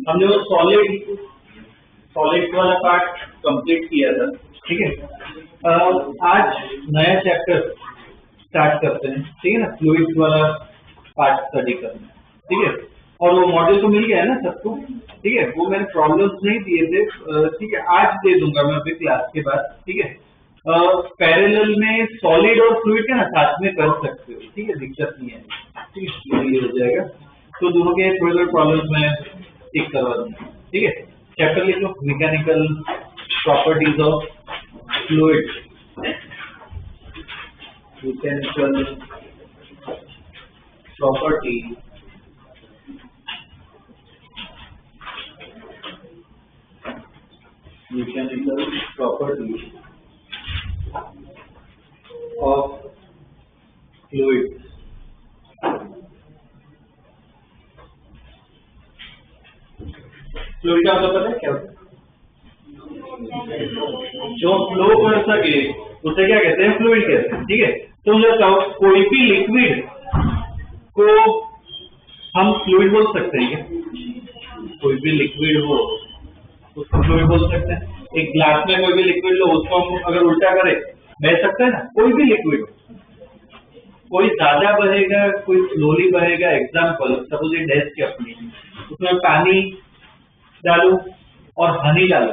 हमने वो सॉलिड वाला पार्ट कंप्लीट किया था, ठीक है। आज नया चैप्टर स्टार्ट करते हैं, ठीक है ना, फ्लूइड्स वाला पार्ट स्टडी करना है, ठीक है। और वो मॉडल तो मिल गया है ना सबको, ठीक है। वो मैंने प्रॉब्लम्स नहीं दिए थे, ठीक है, आज दे दूंगा मैं अभी क्लास के बाद, ठीक है। पैरेलल में सॉलिड और फ्लूइड का ना साथ में कर सकते हो, ठीक है, दिक्कत नहीं है, ठीक है, ये हो जाएगा। तो दोनों के थोड़े थोड़े प्रॉब्लम्स मैं ठीक करवा दूंगा, ठीक है। चैप्टर लिख लो, mechanical properties of fluid, mechanical property mechanical properties of fluids. Fluid का मतलब पता है क्या होता है? जो फ्लो कर सके उसे क्या कहते हैं? फ्लूइड कहते हैं, ठीक है। तो मुझे बताओ, कोई भी लिक्विड को हम फ्लूइड बोल सकते हैं क्या? कोई भी लिक्विड हो उसको फ्लूइड बोल सकते हैं। एक ग्लास में कोई भी लिक्विड लो, उसको हम अगर उल्टा करें बह सकते हैं ना, कोई भी लिक्विड। कोई ज्यादा बहेगा, कोई स्लोली बहेगा। एग्जाम्पल, सपोज ये डेस्क है अपनी, उसमें पानी डालू और हनी डालू,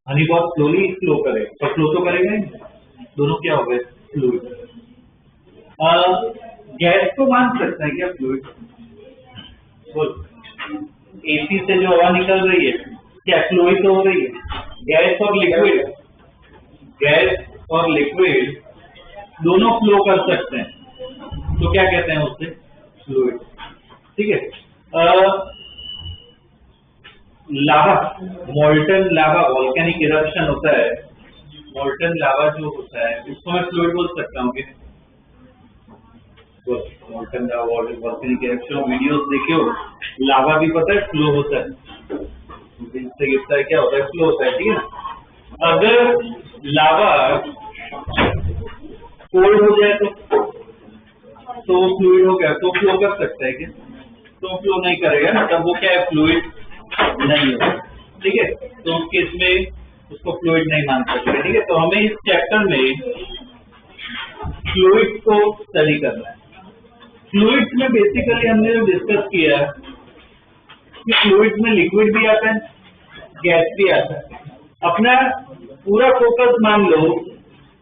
हनी बहुत स्लोली फ्लो करे, पर फ्लो तो करेगा ही, दोनों क्या हो गए? फ्लूइड। गैस को मान सकते हैं क्या फ्लूइड? बोल, एसी से जो हवा निकल रही है क्या फ्लूइड तो हो रही है? गैस और लिक्विड, गैस और लिक्विड दोनों फ्लो कर सकते हैं, तो क्या कहते हैं उससे? फ्लूइड, ठीक है। लावा, मोल्टन लावा, वोल्केनिक इरप्शन होता है, मोल्टन लावा जो होता है उसको मैं फ्लूइड बोल सकता हूँ क्या? मोल्टन लावा, वोल्केनिक इरप्शन वीडियोस देखे हो, लावा भी पता है फ्लो होता है, से गिरता है, क्या होता है? फ्लो होता है, ठीक है ना। अगर लावा कोल्ड हो जाए तो फ्लूइड हो गया, तो फ्लो कर सकता है क्या? तो फ्लो नहीं करेगा ना, तब वो क्या है? फ्लूइड नहीं होगा, ठीक है। तो उस केस में उसको फ्लूइड नहीं मान सकते, ठीक है। तो हमें इस चैप्टर में फ्लूइड को स्टडी करना है। फ्लूइड्स में बेसिकली हमने जो डिस्कस किया कि फ्लूइड में लिक्विड भी आता है, गैस भी आता है। अपना पूरा फोकस मान लो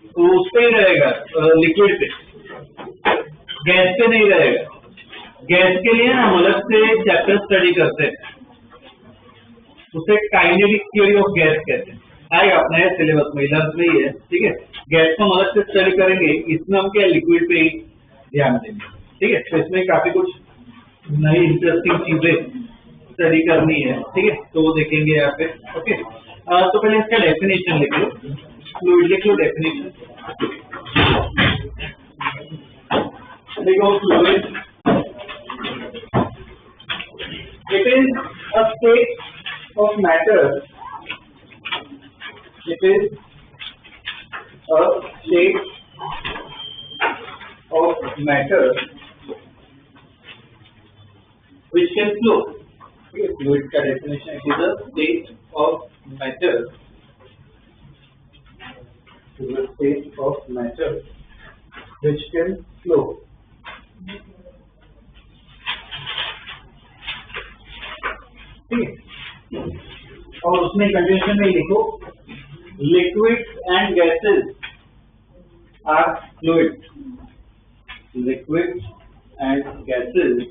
तो उस पे ही रहेगा, लिक्विड पे, गैस पे नहीं रहेगा। गैस के लिए हम अलग से चैप्टर स्टडी करते हैं, उसे काइनेटिक थ्योरी ऑफ गैस कहते हैं, आएगा अपने सिलेबस में, इधर में ही है, ठीक है। गैस को हम अलग से स्टडी करेंगे, इसमें हम क्या लिक्विड पे ही ध्यान देंगे, ठीक है। तो इसमें काफी कुछ नई इंटरेस्टिंग चीजें स्टडी करनी है, ठीक है, तो वो देखेंगे यहाँ पे, ओके। तो पहले इसका डेफिनेशन लिख लो, फ्लूइड लिख लो, डेफिनेशन देखो। Fluid it is a state of matter, it is a state of matter which can flow. Fluid का definition is a state of matter, is a state of matter which can flow. ठीक है, और उसमें condition में लिखो, liquids and gases are fluid. Liquids and gases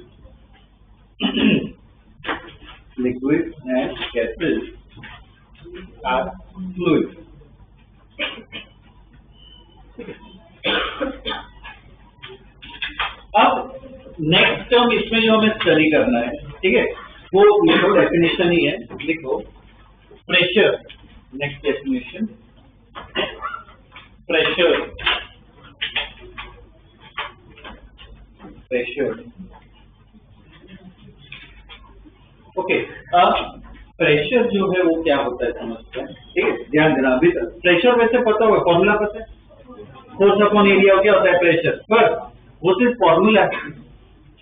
liquids and gases are fluid. अब next term इसमें जो हमें स्टडी करना है, ठीक है, वो लिखो, डेफिनेशन ही है, लिखो pressure. Next definition, pressure, pressure, okay. अब प्रेशर जो है वो क्या होता है समझते हैं, ठीक है, ध्यान देना। अभी प्रेशर वैसे पता होगा, फॉर्मूला पता है, फोर्स अपॉन एरिया क्या होता है प्रेशर, पर वो सिर्फ फॉर्मूला है,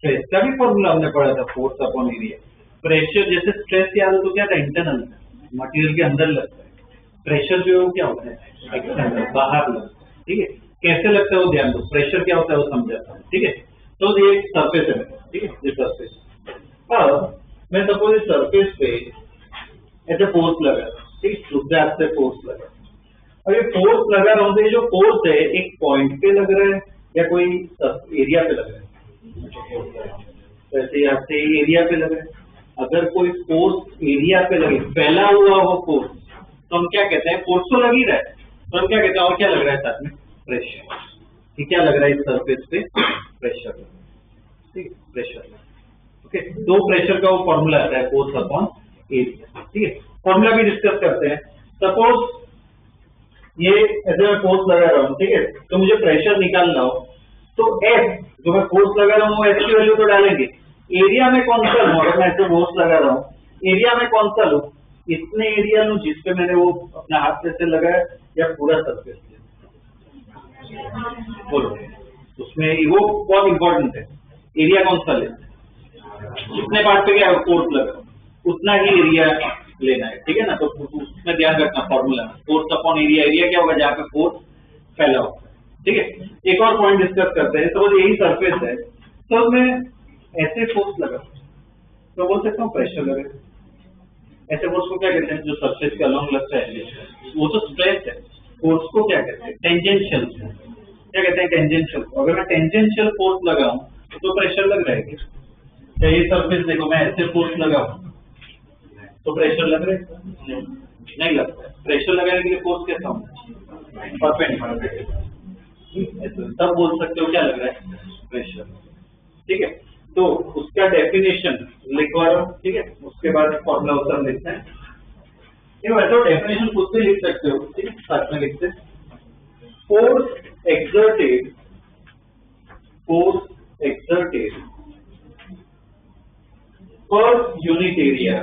इसका भी फॉर्मूला हमने पढ़ा था, फोर्स अपॉन एरिया। प्रेशर जैसे स्ट्रेस याद हो तो क्या था, इंटरनल मटेरियल के अंदर लगता है, प्रेशर जो है वो क्या होता है, एक्सटर्नल बाहर लगता है। ठीक है, कैसे लगता है वो ध्यान दो, प्रेशर क्या होता है वो समझाता हूँ। ठीक है, तो ये सरफेस है, ठीक है, ये सरफेस। अब मैं सपोज इस सरफेस पे ऐसे फोर्स लगा, ठीक, दूसरे हाथ से फोर्स लगा, और ये फोर्स लगा रहा हूँ तो ये जो फोर्स है एक पॉइंट पे लग रहा है या कोई एरिया पे लग रहा है, तो ऐसे यहाँ से एरिया पे लग रहा है। अगर कोई फोर्स एरिया पे लगे, फैला हुआ हो फोर्स, तो हम क्या कहते हैं, फोर्स तो लग ही रहा है, तो हम क्या कहते हैं, और क्या लग रहा है साथ में, प्रेशर। ठीक, क्या लग रहा है इस सरफेस पे, प्रेशर। ठीक, प्रेशर। ओके, दो प्रेशर का वो फॉर्मूला आता है, फोर्स अपॉन एरिया। ठीक है, फॉर्मूला भी डिस्कस करते हैं। सपोज ये ऐसे मैं फोर्स लगा रहा हूँ, ठीक है, तो मुझे प्रेशर निकालना हो तो एफ जो मैं फोर्स लगा रहा हूँ एफ की वैल्यू तो डालेंगे, एरिया में कौन सा लूँ, अगर मैं ऐसे फोर्स लगा रहा हूँ एरिया में कौन सा लूँ, इतने एरिया लूँ जिसपे मैंने वो अपना हाथ से लगाया या पूरा सरफेस, बोलो उसमें वो बहुत इंपॉर्टेंट है, एरिया कौन सा ले, जितने पार्ट पे क्या फोर्स लगा उतना ही एरिया लेना है। ठीक है ना, तो उसमें ध्यान रखना formula, force upon area, area क्या होगा जहाँ पे फोर्स फैला होगा। ठीक है, एक और पॉइंट डिस्कस करते हैं। तो यही सरफेस है, तो मैं ऐसे फोर्स लगा तो बोल सकता हूँ प्रेशर लगे, ऐसे फोर्स को क्या कहते हैं, जो सरफेस के अलोंग लगता है वो तो स्ट्रेस है। फोर्स को क्या कहते हैं, टेंजेंशियल, क्या कहते हैं, टेंजेंशियल। अगर मैं टेंजेंशियल फोर्स लगाऊं तो प्रेशर लग रहा है क्या, ये सरफेस देखो मैं ऐसे फोर्स लगाऊं तो प्रेशर लग रहा है, नहीं लगता है। प्रेशर लगाने के लिए फोर्स कैसा होगा, परपेंडिकुलर, तब बोल सकते हो क्या लग रहा है, प्रेशर। ठीक है, तो उसका डेफिनेशन लिखवा रहा हूं, ठीक है, उसके बाद फॉर्मूला उत्तर लिखते हैं। वैसे डेफिनेशन खुद से लिख सकते हो, ठीक है, साथ में लिखते हैं, force exerted per unit area,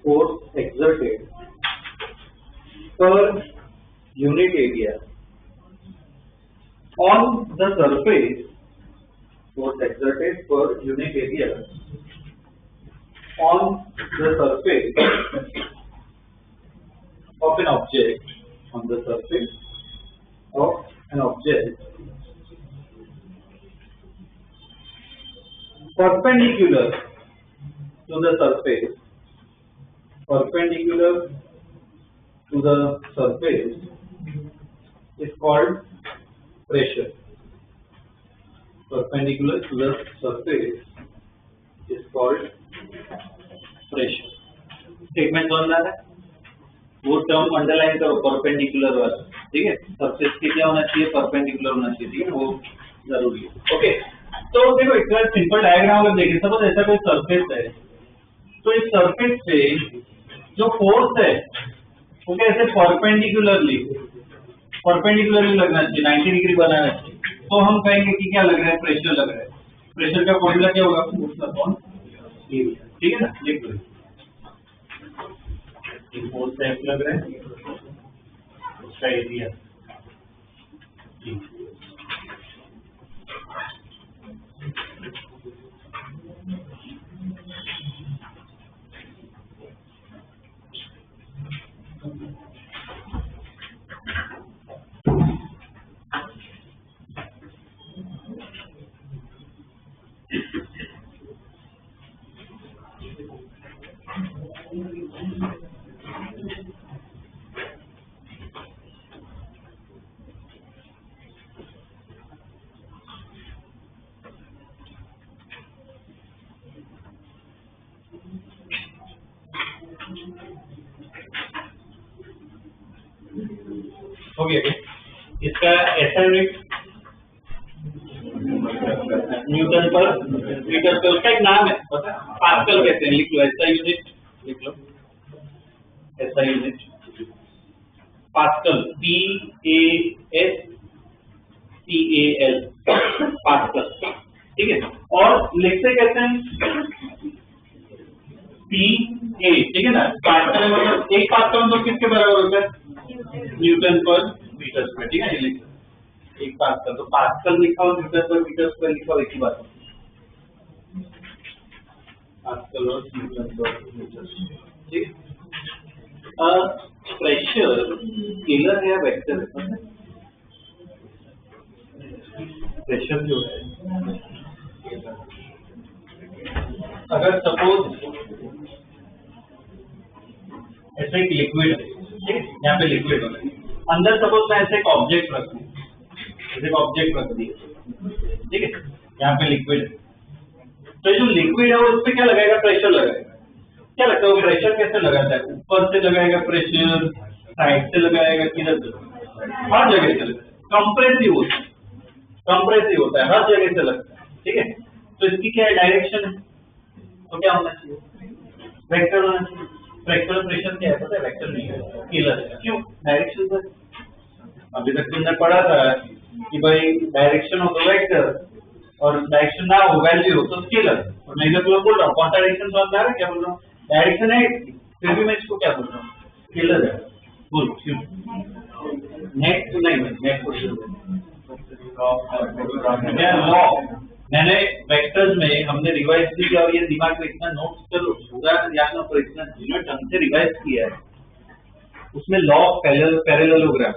force exerted per unit area on the surface, force exerted per unit area on the surface of an object, on the surface of an object perpendicular to the surface, perpendicular to the surface is called pressure. Perpendicular to the surface is called pressure. Statement समझ आ रहा है, वो term underline करो, perpendicular वाला। ठीक है, surface के क्या होना चाहिए, परपेंडिकुलर होना चाहिए। ठीक है, वो जरूरी है। ओके, तो देखो इतना सिंपल डायग्राम अगर देखें, सपोज ऐसा कोई सरफेस है, तो इस सरफेस पे जो फोर्स है वो कैसे परपेंडिकुलरली लगना चाहिए, 90 डिग्री बनाना चाहिए। तो हम कहेंगे कि क्या लग रहा है, प्रेशर लग रहा है। प्रेशर का फॉर्मूला क्या होगा, फोर्स अपॉन एरिया। ठीक है ना, लिख लो, फोर्स एफ लग रहा है, उसका एरिया हो गया। इसका ऐसा यूनिट न्यूटन पर मीटर पे, उसका एक नाम है पता, पास्कल कहते हैं। लिख लो ऐसा यूनिट, लिख लो ऐसा यूनिट, पास्कल, PASCAL, पास्कल। ठीक है, और लिखते कहते हैं PA। ठीक है ना, पास्कल मतलब एक पास्कल मतलब किसके बराबर होता है, न्यूटन पर मीटर स्क्वायर। ठीक है, ये लिखो एक पास्कल, तो पास्कल लिखा हो, न्यूटन पर मीटर स्क्वायर लिखा हो, एक ही बात। पास्कल और न्यूटन पर मीटर। ठीक, प्रेशर स्केलर है या वेक्टर है? पता है प्रेशर जो है, अगर सपोज ऐसे एक लिक्विड है, ठीक है, यहाँ पे लिक्विड होगा, अंदर सपोज मैं ऐसे एक ऑब्जेक्ट रखूं, ऐसे एक ऑब्जेक्ट रख दिया, ठीक है, यहाँ पे लिक्विड है, तो जो लिक्विड है वो इस पे क्या लगाएगा? प्रेशर लगाएगा। क्या लगता है वो प्रेशर कैसे लगाता है? ऊपर से लगाएगा प्रेशर, साइड से लगाएगा, किधर से? हर जगह से लगता है, कंप्रेसिव होता है, कंप्रेसिव होता है, हर जगह से लगता है, ठीक है। तो इसकी क्या है? डायरेक्शन है, तो क्या होना चाहिए? वेक्टर होना चाहिए। वेक्टर प्रेशर क्या है पता है? वेक्टर नहीं है, स्केलर है। क्यों? डायरेक्शन पर। अभी तक तुमने पढ़ा था कि भाई डायरेक्शन हो तो वेक्टर और डायरेक्शन ना हो, वैल्यू हो तो स्केलर। और मैं इधर बोल रहा हूँ कॉन्ट्राडिक्शन समझ में आ रहा है क्या बोल रहा हूँ? डायरेक्शन है फिर भी मैं इसको क्या बोल रहा हूँ? स्केलर है। बोल क्यों? नेट नहीं, नेट को लॉ मैंने वेक्टर्स में हमने रिवाइज किया और ये दिमाग में इतना नोट चलो पूरा याद ना, पर इतना ढंग से रिवाइज किया है, उसमें law of parallelogram,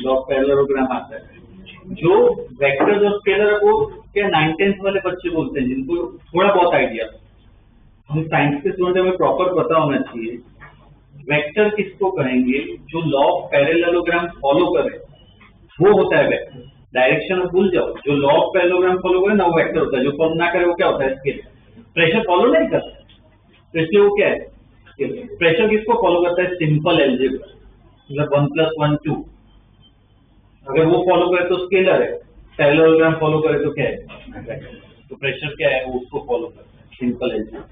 law of parallelogram आता है। जो वेक्टर्स और स्केलर को क्या 9th वाले बच्चे बोलते हैं, जिनको थोड़ा बहुत आइडिया, हम साइंस के स्टूडेंट हमें प्रॉपर पता होना चाहिए। वेक्टर किसको कहेंगे? जो लॉ ऑफ पैरेललोग्राम फॉलो करे वो होता है वेक्टर। डायरेक्शन भूल जाओ, जो लॉ ऑफ पैरेललोग्राम फॉलो करे ना वो वेक्टर होता है, जो फॉलो ना करे वो क्या होता है? स्केलर। प्रेशर फॉलो नहीं करता तो इसलिए वो क्या है? स्केलर। प्रेशर किसको फॉलो करता है? सिंपल एल्जेब्रा, मतलब 1 + 1 2। अगर वो फॉलो करे तो स्केलर है, पैरेललोग्राम फॉलो करे तो क्या है? तो प्रेशर क्या है? वो उसको फॉलो करता है, सिंपल एल्जेब्रा।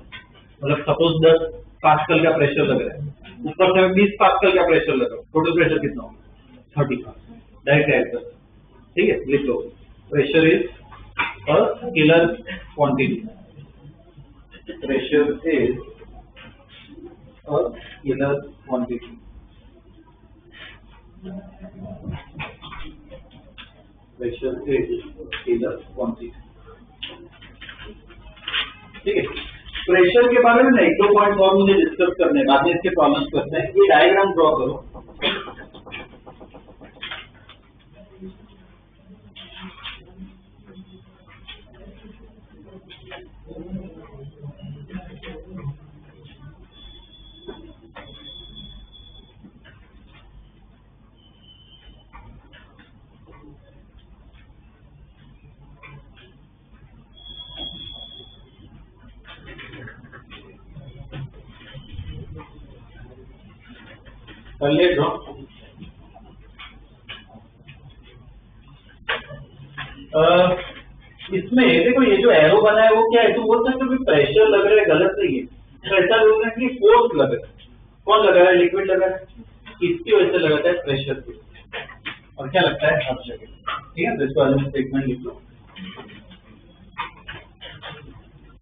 मतलब सपोज 10 पास्कल का प्रेशर लग रहा है, ऊपर से 20 पास्कल का प्रेशर लगा, टोटल प्रेशर कितना होगा? 30 पास्कल। डायरेक्ट आंसर, ठीक है, लिख लो। Pressure is a scalar quantity, pressure is a scalar quantity, pressure is scalar quantity, ठीक है। प्रेशर के बारे में ना 1-2 पॉइंट और मुझे डिस्कस करने हैं, बाद में इसके प्रॉब्लम्स करते हैं। ये डायग्राम ड्रॉ करो। कर ले ड्रॉ। इसमें देखो ये जो एरो बना है वो क्या है? तो बोल सकते हो प्रेशर लग रहा है, गलत नहीं है। ऐसा बोलना है कि फोर्स लग रहा है। कौन लगा रहा है? लिक्विड लगा रहा है, किसकी वजह से लगाता है? प्रेशर की। और क्या लगता है? हर जगह, ठीक है। तो इसको अलग स्टेटमेंट लिख लो।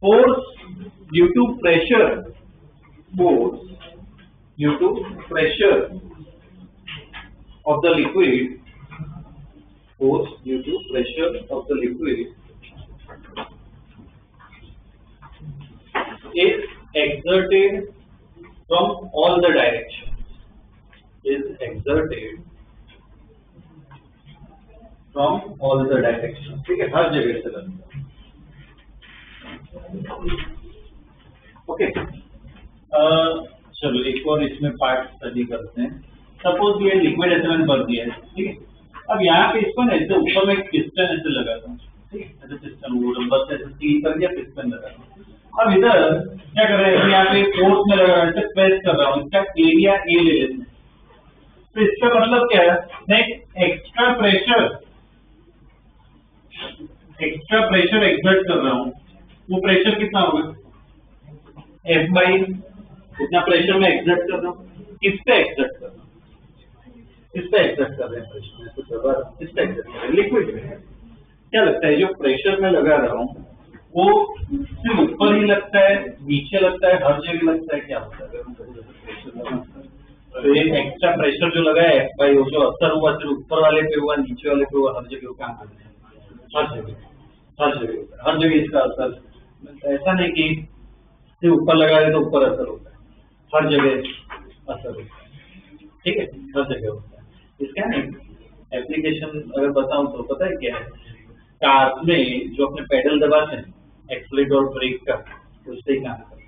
Force due to pressure, force due to pressure of the liquid, force due to pressure of the liquid is exerted from all the directions, is exerted from all the directions, ठीक है, हर जगह से लगता है। Okay, चलो एक और इसमें पार्ट स्टडी करते हैं। सपोज ये लिक्विड ऐसे मैंने भर दिया है, ठीक है। अब यहाँ पे इसको ना ऐसे ऊपर में एक पिस्टन ऐसे लगाता हूँ, ठीक है, ऐसे पिस्टन बस ऐसे सील कर दिया, पिस्टन लगाता हूँ। अब इधर क्या कर रहे हैं? यहाँ पे फोर्स में लगा रहा है, प्रेस कर रहा हूँ, इसका एरिया ए ले लेते हैं। तो इसका मतलब क्या है? मैं एक्स्ट्रा प्रेशर एक्सर्ट कर रहा हूँ। वो प्रेशर कितना होगा? F/, उतना प्रेशर में एक्सर्ट कर रहा हूँ। किस पे एक्सर्ट कर रहा हूँ? किस पे एक्सर्ट कर रहे हैं प्रेशर? किस पे एक्सर्ट कर रहे हैं? लिक्विड में। क्या लगता है जो प्रेशर में लगा रहा हूँ वो सिर्फ ऊपर ही लगता है, नीचे लगता है, हर जगह लगता है? क्या होता है प्रेशर लगा? तो ये एक्स्ट्रा प्रेशर जो लगा है F/, वो जो असर हुआ सिर्फ ऊपर वाले पे हुआ, नीचे वाले पे हुआ, हर जगह काम करता है? हर जगह इसका असर ऐसा नहीं कि सिर्फ ऊपर लगा दे तो ऊपर असर होता है, हर जगह असर होता है, ठीक है, हर जगह होता है। इसका एप्लीकेशन अगर बताऊं तो पता है क्या है, कार में जो अपने पेडल दबाते हैं एक्सीलरेटर और ब्रेक का, उससे ही काम करता है।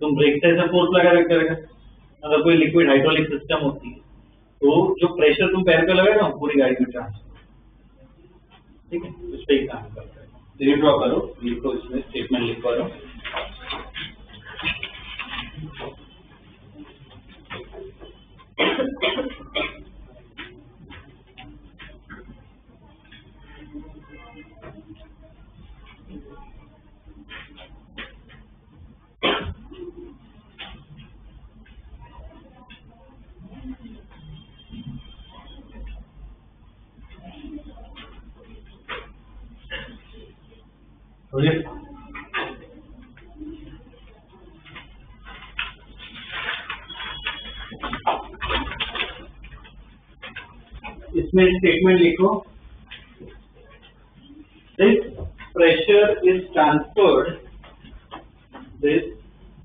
तुम ब्रेक से ऐसा फोर्स लगा रखते रहेगा, अगर कोई लिक्विड हाइड्रोलिक सिस्टम होती है तो जो प्रेशर तुम पैर पे लगाएगा पूरी गाड़ी में ट्रांसफर, ठीक है, उस पर ही काम करता है। तो ये ड्रॉ करो, लिखो, इसमें स्टेटमेंट लिख करो। इसमें स्टेटमेंट लिखो, this pressure is transferred, this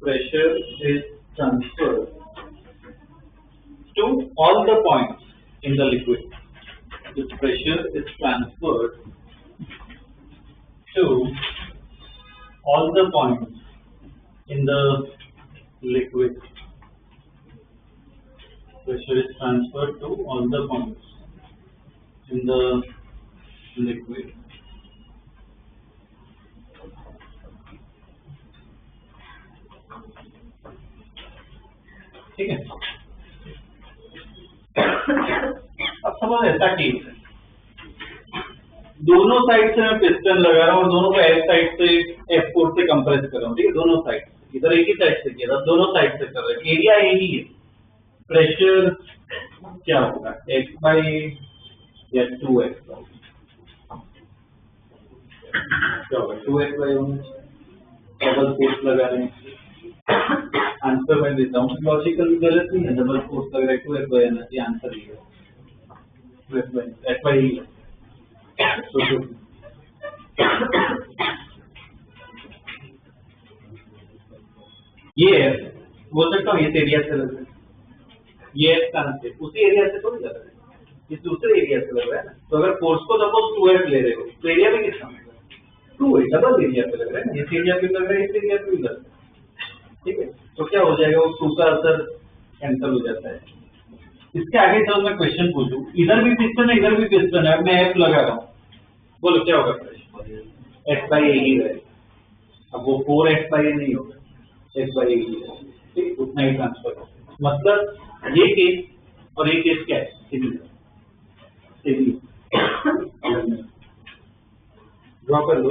pressure is transferred to all the points in the liquid. This pressure is transferred to all the points in the liquid. Pressure is transferred to all the points in the liquid. ठीक है, अब समझ ऐसा case है, दोनों side से मैं piston लगा रहा हूँ और दोनों को एफ साइड से एफ फोर्स से कंप्रेस कर रहा हूँ, ठीक है, दोनों साइड, इधर एक ही साइड से किया था, दोनों साइड से कर रहे हैं, एरिया यही है, प्रेशर क्या होगा एक्स बाई या 2x क्या होगा, 2x बाई डबल फोर्स लगा रहे हैं, आंसर मैं देता हूँ, लॉजिकल गलत नहीं है, डबल फोर्स लग रहा है 2x बाई एनर्जी, आंसर ही है 2x बाई f बाई ही है। ये बोल सकता हूँ इस एरिया से लग रहा है, ये कहां से, उसी एरिया से थोड़ी लग रहा है, इस दूसरे एरिया से लग रहा है ना, तो अगर फोर्स को सपोज 2x ले रहे हो तो एरिया में कितना होगा 2 डबल एरिया पे लग रहा है ना, इस एरिया पे लग रहा है, इस एरिया पे भी लग रहा है, ठीक है, तो क्या हो जाएगा, वो 2 का असर कैंसिल हो जाता है। इसके आगे चलो मैं क्वेश्चन पूछूं, इधर भी पिस्टन है इधर भी पिस्टन है, मैं एफ लगा रहा हूँ, बोलो क्या होगा, एक्स बाई ए ही रहेगा, अब वो 4x बाई ए नहीं होगा, एक्स बाई ए ही रहेगा, ठीक, उतना ही ट्रांसफर होगा, मतलब ये केस और ये केस क्या है, सिमिलर, ड्रॉ कर लो।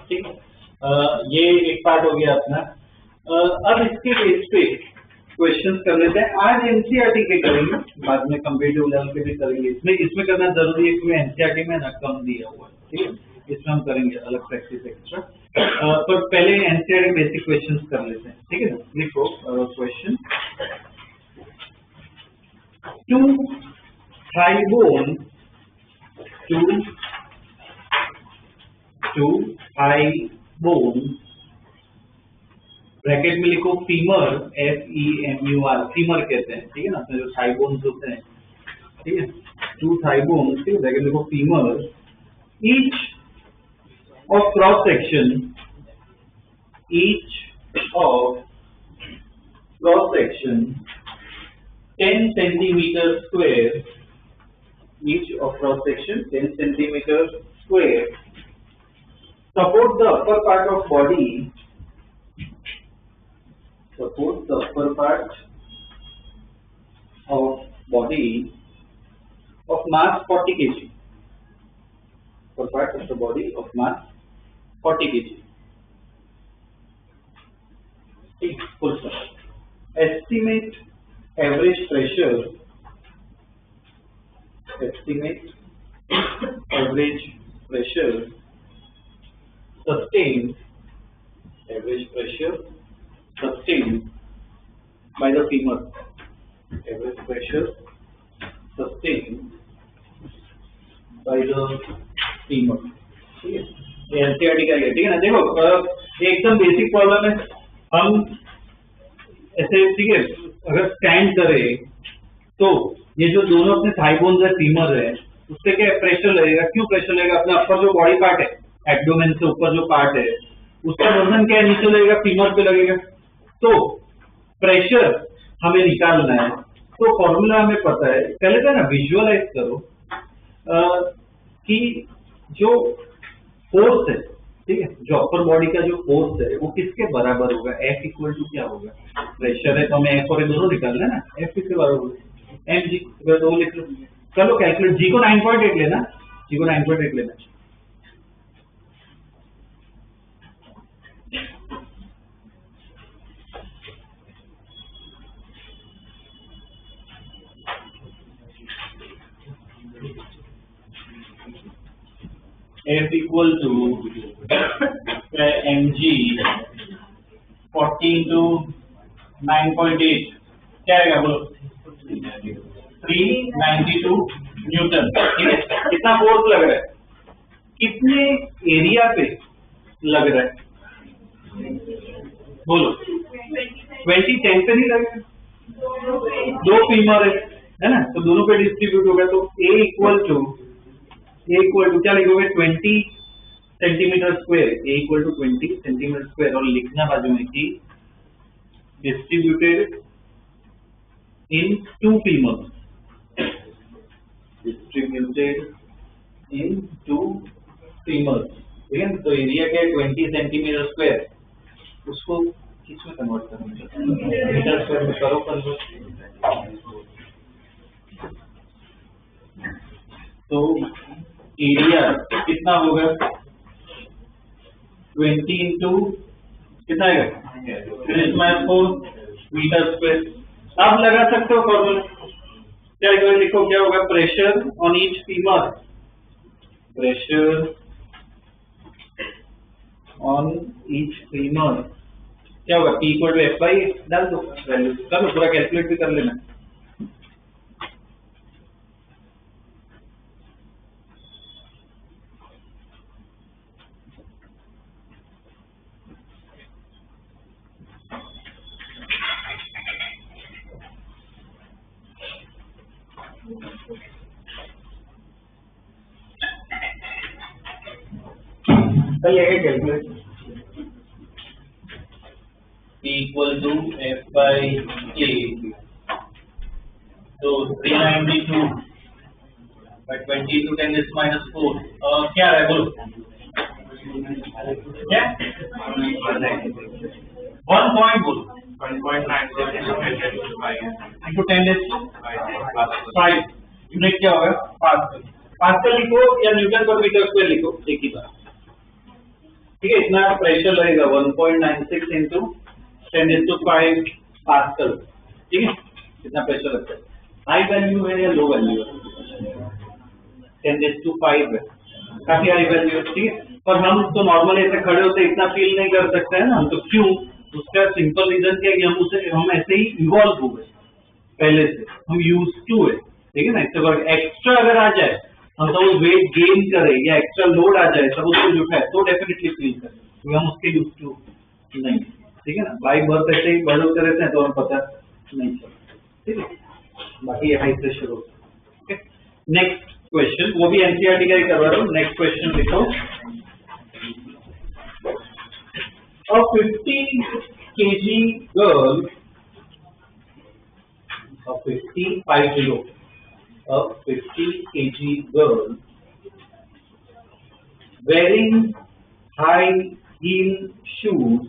ठीक, ये एक पार्ट हो गया अपना। अब इसके बेस पे क्वेश्चंस कर लेते हैं। आज एनसीईआरटी के करेंगे, बाद में कंपेटिटिव लेवल के भी करेंगे। इसमें करना जरूरी है क्योंकि एनसीईआरटी में ना कम दिया हुआ है, ठीक है, इसमें हम करेंगे अलग प्रैक्टिस एक्स्ट्रा। पर पहले एनसीईआरटी बेसिक क्वेश्चंस कर लेते हैं, ठीक है ना। लिखो क्वेश्चन, 2 थाई बोन ब्रैकेट में लिखो फीमर, FEMUR, फीमर कहते हैं, ठीक है ना, अपने जो थाई बोन्स होते हैं, ठीक है, 2 thigh bones, ठीक है, देखो femur, each of cross section, each of cross section 10 centimeter square, each of cross section 10 centimeter square, support the upper part of body, support the upper part of body of mass 40 kg, upper part of the body of mass 40 kg. Full stop. Estimate average pressure, estimate average pressure sustained, average pressure sustained by the femur, average pressure sustained by the femur. ठीक है, ये NCERT का है, ठीक है ना। देखो एकदम बेसिक प्रॉब्लम है, हम ऐसे, ठीक है, अगर स्टैंड करें तो ये जो दोनों अपने थाई बोन्स है, फीमर है, उससे क्या प्रेशर लगेगा, क्यों प्रेशर लगेगा, अपना अपर जो बॉडी पार्ट है, एब्डोमेन से ऊपर जो पार्ट है, उसका वजन क्या है, नीचे लगेगा, फीमर पे लगेगा। तो प्रेशर हमें निकालना है, तो फॉर्मूला हमें पता है, पहले तो ना विजुअलाइज करो कि जो फोर्स है, ठीक है, जो अपर बॉडी का जो फोर्स है वो किसके बराबर होगा, F इक्वल टू क्या होगा, प्रेशर है तो हमें F और दोनों निकालना है ना, F किसके बराबर होगा, mg, तो लिख लो, चलो कैलकुलेट, जी को 9.8 लेना, जी को 9.8 लेना, F equal to mg 40 into 9.8 क्या आएगा बोलो, 392 न्यूटन। ठीक है, कितना फोर्स लग रहा है, कितने एरिया पे लग रहा है, बोलो 20 10 पे नहीं लगेगा, दो फीमर है ना, तो दोनों पे डिस्ट्रीब्यूट होगा, तो A इक्वल टू क्या लिखोगे, 20 centimetre square, A equal to 20 centimetre square, और लिखना बाजू में कि डिस्ट्रीब्यूटेड इन 2 फीमर्स, डिस्ट्रीब्यूटेड इन 2 फीमर्स, ठीक है। तो एरिया क्या है 20 सेंटीमीटर स्क्वायर, उसको किसमें कन्वर्ट करना, मीटर स्क्वायर में करो कन्वर्ट, तो एरिया कितना होगा 20 इंटू कितना आएगा 4 मीटर स्क्वायर। आप लगा सकते हो फॉर्मूला, क्या लिखो, क्या होगा, pressure on each femur, pressure on each femur क्या होगा, P equal to F by डाल दो, वैल्यू कर लो, पूरा कैलकुलेट भी कर लेना। कर लेंगे calculate, P equal to F by K, तो 392 बाई 20 टू 10⁻⁴, क्या है बोलो, क्या 1 पॉइंट बोलो, 1.97 इंटू 10⁵ यूनिट क्या होगा, पास्कल, पास्कल लिखो या न्यूटन पर मीटर स्क्वायर लिखो, एक ही बात, ठीक है। इतना प्रेशर लगेगा 1.96 इंटू 10⁵ पास्कल, ठीक है, कितना प्रेशर लगता है, हाई वैल्यू है या लो वैल्यू है, 10⁵ है, काफी हाई वैल्यू है, ठीक है। पर हम तो नॉर्मली ऐसे खड़े होते इतना फील नहीं कर सकते हैं ना, तो क्यों, उसका सिंपल रीजन क्या है कि हम ऐसे ही इवॉल्व हो गए, पहले से हम यूज टू है, ठीक है ना। इससे एक्स्ट्रा अगर आ जाए, हम तो वेट गेन करें या एक्स्ट्रा लोड आ जाए सब उसको जो है तो डेफिनेटली फील करें, क्योंकि हम उसके यूज टू नहीं, ठीक है ना। बाइक बहुत ऐसे ही बढ़ होते रहते हैं तो हमें पता नहीं चलता, ठीक है, बाकी हाई प्रेशर होता है, ठीक है। नेक्स्ट क्वेश्चन, वो भी एनसीईआरटी का ही करवा रहा हूँ। नेक्स्ट क्वेश्चन लिखो, a 50 kg girl, a 50 kg girl wearing high heel shoes,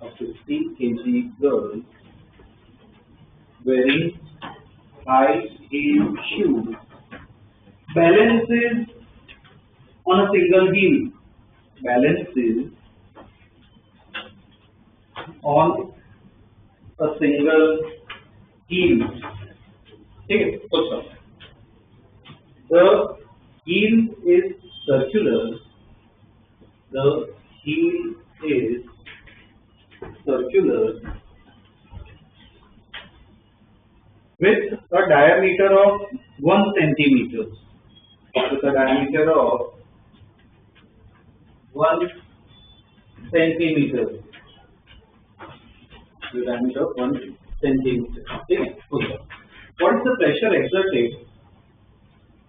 a 50 kg girl wearing high heel shoes balances on a single heel, balances on a single heel, ठीक है। सोचो, the heel is circular, the heel is circular with a diameter of 1 centimeter, with a diameter of 1 centimeter, the diameter of 1 centimeter, ठीक है। What is the pressure exerted?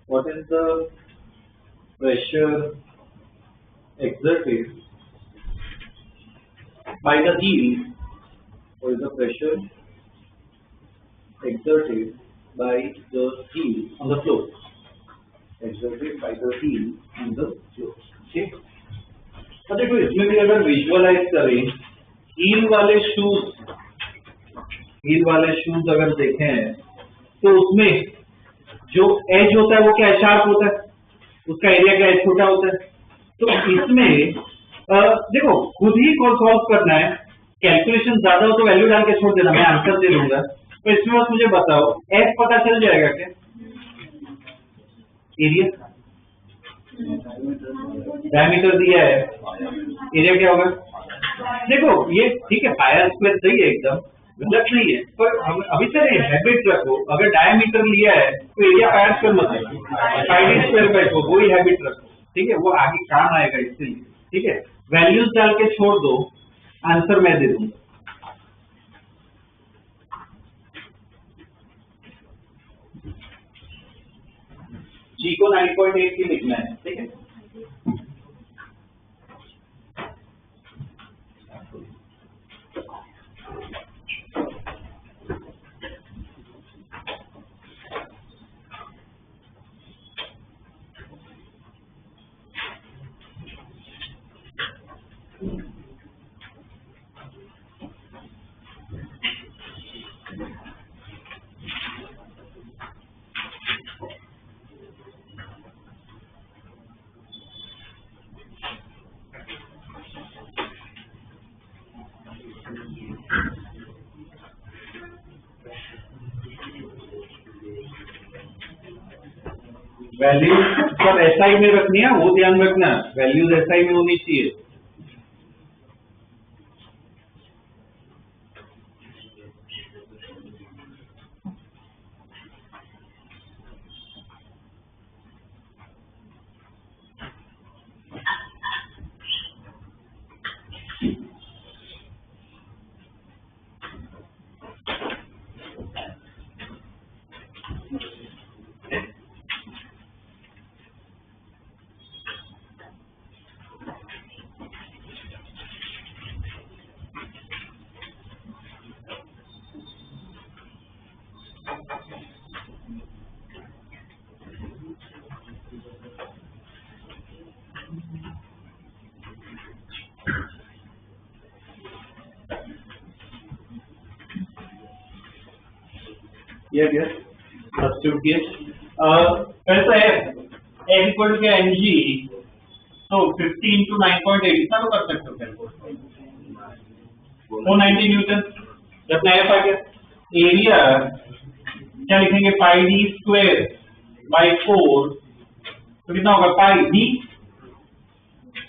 What is the pressure exerted by the heel? What is the pressure exerted by the heel on the floor? Exerted by the heel on the floor, ठीक। तो देखो, इसमें भी अगर visualise करें, heal वाले shoes अगर देखें तो उसमें जो एज होता है वो क्या शार्प होता है, उसका एरिया क्या छोटा होता है। तो इसमें देखो, खुद ही को सॉल्व करना है, कैलकुलेशन ज्यादा हो तो वैल्यू डाल के छोड़ देना, मैं आंसर दे दूंगा। तो इसमें बस मुझे बताओ, एज पता चल जाएगा क्या? एरिया डायमीटर दिया है, एरिया क्या होगा? देखो ये ठीक है, पाया स्क्वायर सही है, एकदम गलत नहीं है, पर अभी से हैबिट रखो, अगर डायमीटर लिया है तो एरिया पाया स्क्वायर मत रखो, पाई स्क्वायर बैठो, वही हैबिट रखो, ठीक है। वो आगे काम आएगा इसलिए, ठीक है। वैल्यूज डाल के छोड़ दो, आंसर मैं दे दूंगा। जी को 9.8 की लिखना है, ठीक है। वैल्यूज सब एसआई में रखनी है, वो ध्यान रखना, वैल्यूज एसआई में होनी चाहिए। कैसा है एग इक्वल टू एनजी, तो 50 into 9.8 इतना तो कर सकते हो कैलकुलेट, 490 न्यूटन। जब नया पा गया एरिया क्या लिखेंगे, पाई डी स्क्वायर बाई 4, तो कितना होगा पाई डी,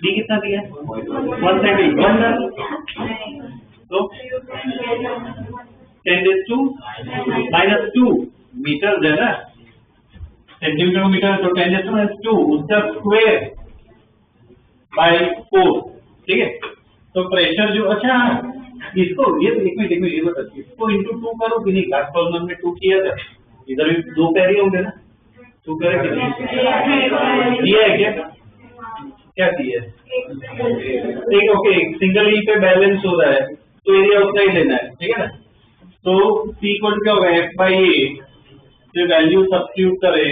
डी कितना दिया है 1 सेंटीमीटर, तो 10⁻² मीटर है ना, सेंटीमीटर मीटर, तो 10⁻², उसका स्क्वायर बाई 4, ठीक है। तो प्रेशर जो, अच्छा इसको ये एक मिनट ये बताइए, इसको इंटू 2 करो कि नहीं, लास्ट प्रॉब्लम में 2 किया था, इधर भी दो पैर ही होंगे ना, तू करे दिया है क्या दिया है? ठीक, ओके, सिंगल ही पे बैलेंस हो रहा है तो एरिया उतना ही लेना है, ठीक है ना। तो C इक्वल क्या होगा F बाई ए, जो वैल्यू सब्स्टिट्यूट करे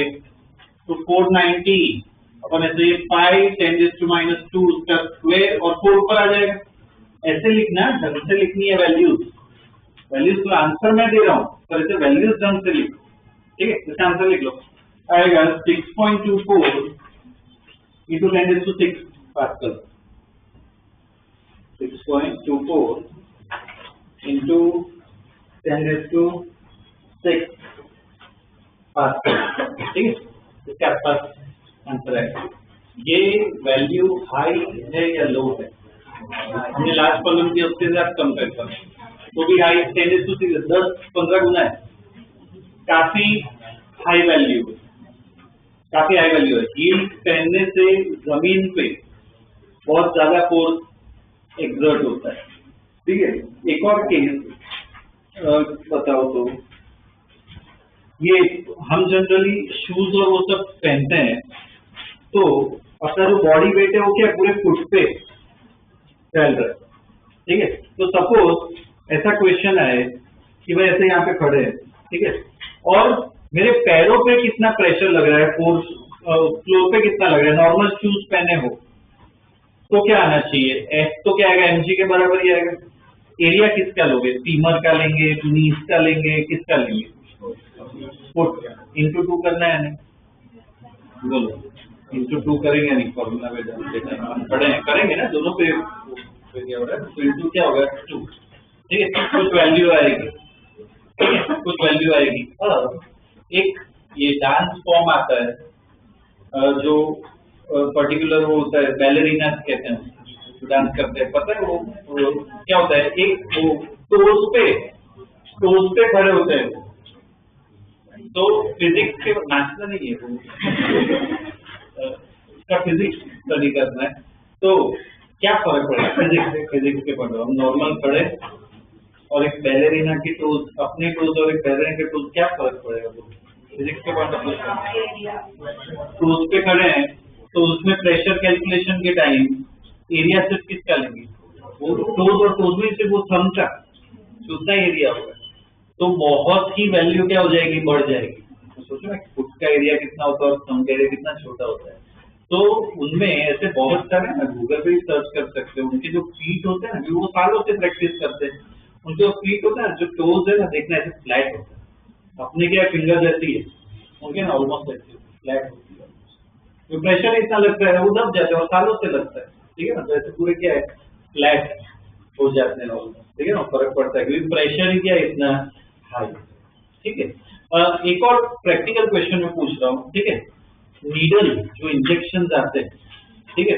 तो 490 अपन ऐसे 5 10⁻², उसका स्क्वायर और 4 ऊपर आ जाएगा। ऐसे लिखना, ढंग से लिखनी है वैल्यूज तो आंसर मैं दे रहा हूँ पर ऐसे वैल्यूज ढंग से लिखो, ठीक है। जैसे आंसर लिख लो, आएगा 6.24 into 10⁶ पास्कल, 6.24 into 10⁶ पास्कल, ठीक है। इसका पास आंसर है। ये वैल्यू हाई है या लो है? हमने लास्ट कॉलम की उसके साथ कंपेयर कर तो भी हाई 10⁶ 10-15 गुना है, काफी हाई वैल्यू है। हील पहनने से जमीन पे बहुत ज्यादा फोर्स एक्सर्ट होता है, ठीक है। एक और केस बताओ तो, ये हम जनरली शूज और वो सब पहनते हैं तो अपना जो बॉडी वेट है वो क्या पूरे फुट पे फैल रहा है, ठीक है। तो सपोज ऐसा क्वेश्चन है कि भाई ऐसे यहाँ पे खड़े हैं, ठीक है, और मेरे पैरों पे कितना प्रेशर लग रहा है, फोर्स फ्लोर पे कितना लग रहा है, नॉर्मल शूज पहने हो तो क्या आना चाहिए? एफ तो क्या आएगा, mg के बराबर ही आएगा। एरिया किसका लोगे, फीमर का लेंगे, नीज का लेंगे, किसका लेंगे? फुट इंटू 2 करना है नहीं, बोलो इंटू 2 करेंगे नहीं, फॉर्मूला में हम खड़े हैं, करेंगे ना दोनों पे क्या हो रहा है, तो इंटू क्या होगा 2, ठीक है। कुछ वैल्यू आएगी, कुछ वैल्यू आएगी। और एक ये डांस फॉर्म आता है जो पर्टिकुलर वो होता है, बैलेरिना कहते हैं, तो डांस करते हैं, पता है वो क्या होता है, एक वो टोज पे खड़े होते हैं, तो फिजिक्स के नाचना नहीं है वो इसका फिजिक्स स्टडी करना है, तो क्या फर्क पड़ेगा फिजिक्स के पढ़ रहा हूँ, नॉर्मल खड़े और एक बैलेरिना की टोज, अपने टोज और एक बैलेरिना की टोज, क्या फर्क पड़ेगा? फिजिक्स के पढ़ टोज पे खड़े हैं तो उसमें प्रेशर कैलकुलेशन के टाइम एरिया सिर्फ किसका लेंगे, वो टोज और टोज में से वो थंब का उतना एरिया होगा, तो बहुत ही वैल्यू क्या हो जाएगी, बढ़ जाएगी। तो सोचो ना फुट का एरिया कितना होता है और थंब का एरिया कितना छोटा होता है। तो उनमें ऐसे बहुत सारे ना, गूगल पे भी सर्च कर सकते हो, उनके जो फीट होते हैं ना, वो सालों से प्रैक्टिस करते हैं, उनके जो फीट होता है, जो टोज है ना, देखना ऐसे फ्लैट होता है, अपने क्या फिंगर जैसी है, उनके ना ऑलमोस्ट ऐसे फ्लैट होती है, जो प्रेशर इतना लगता है वो दब जाता है और सालों से लगता है, ठीक है ना। तो ऐसे पूरे क्या है, फ्लैट हो जाते हैं, ठीक है ना, फर्क पड़ता है क्योंकि प्रेशर ही क्या इतना हाई, ठीक है। एक और प्रैक्टिकल क्वेश्चन में पूछ रहा हूँ, ठीक है। नीडल जो इंजेक्शन आते हैं, ठीक है,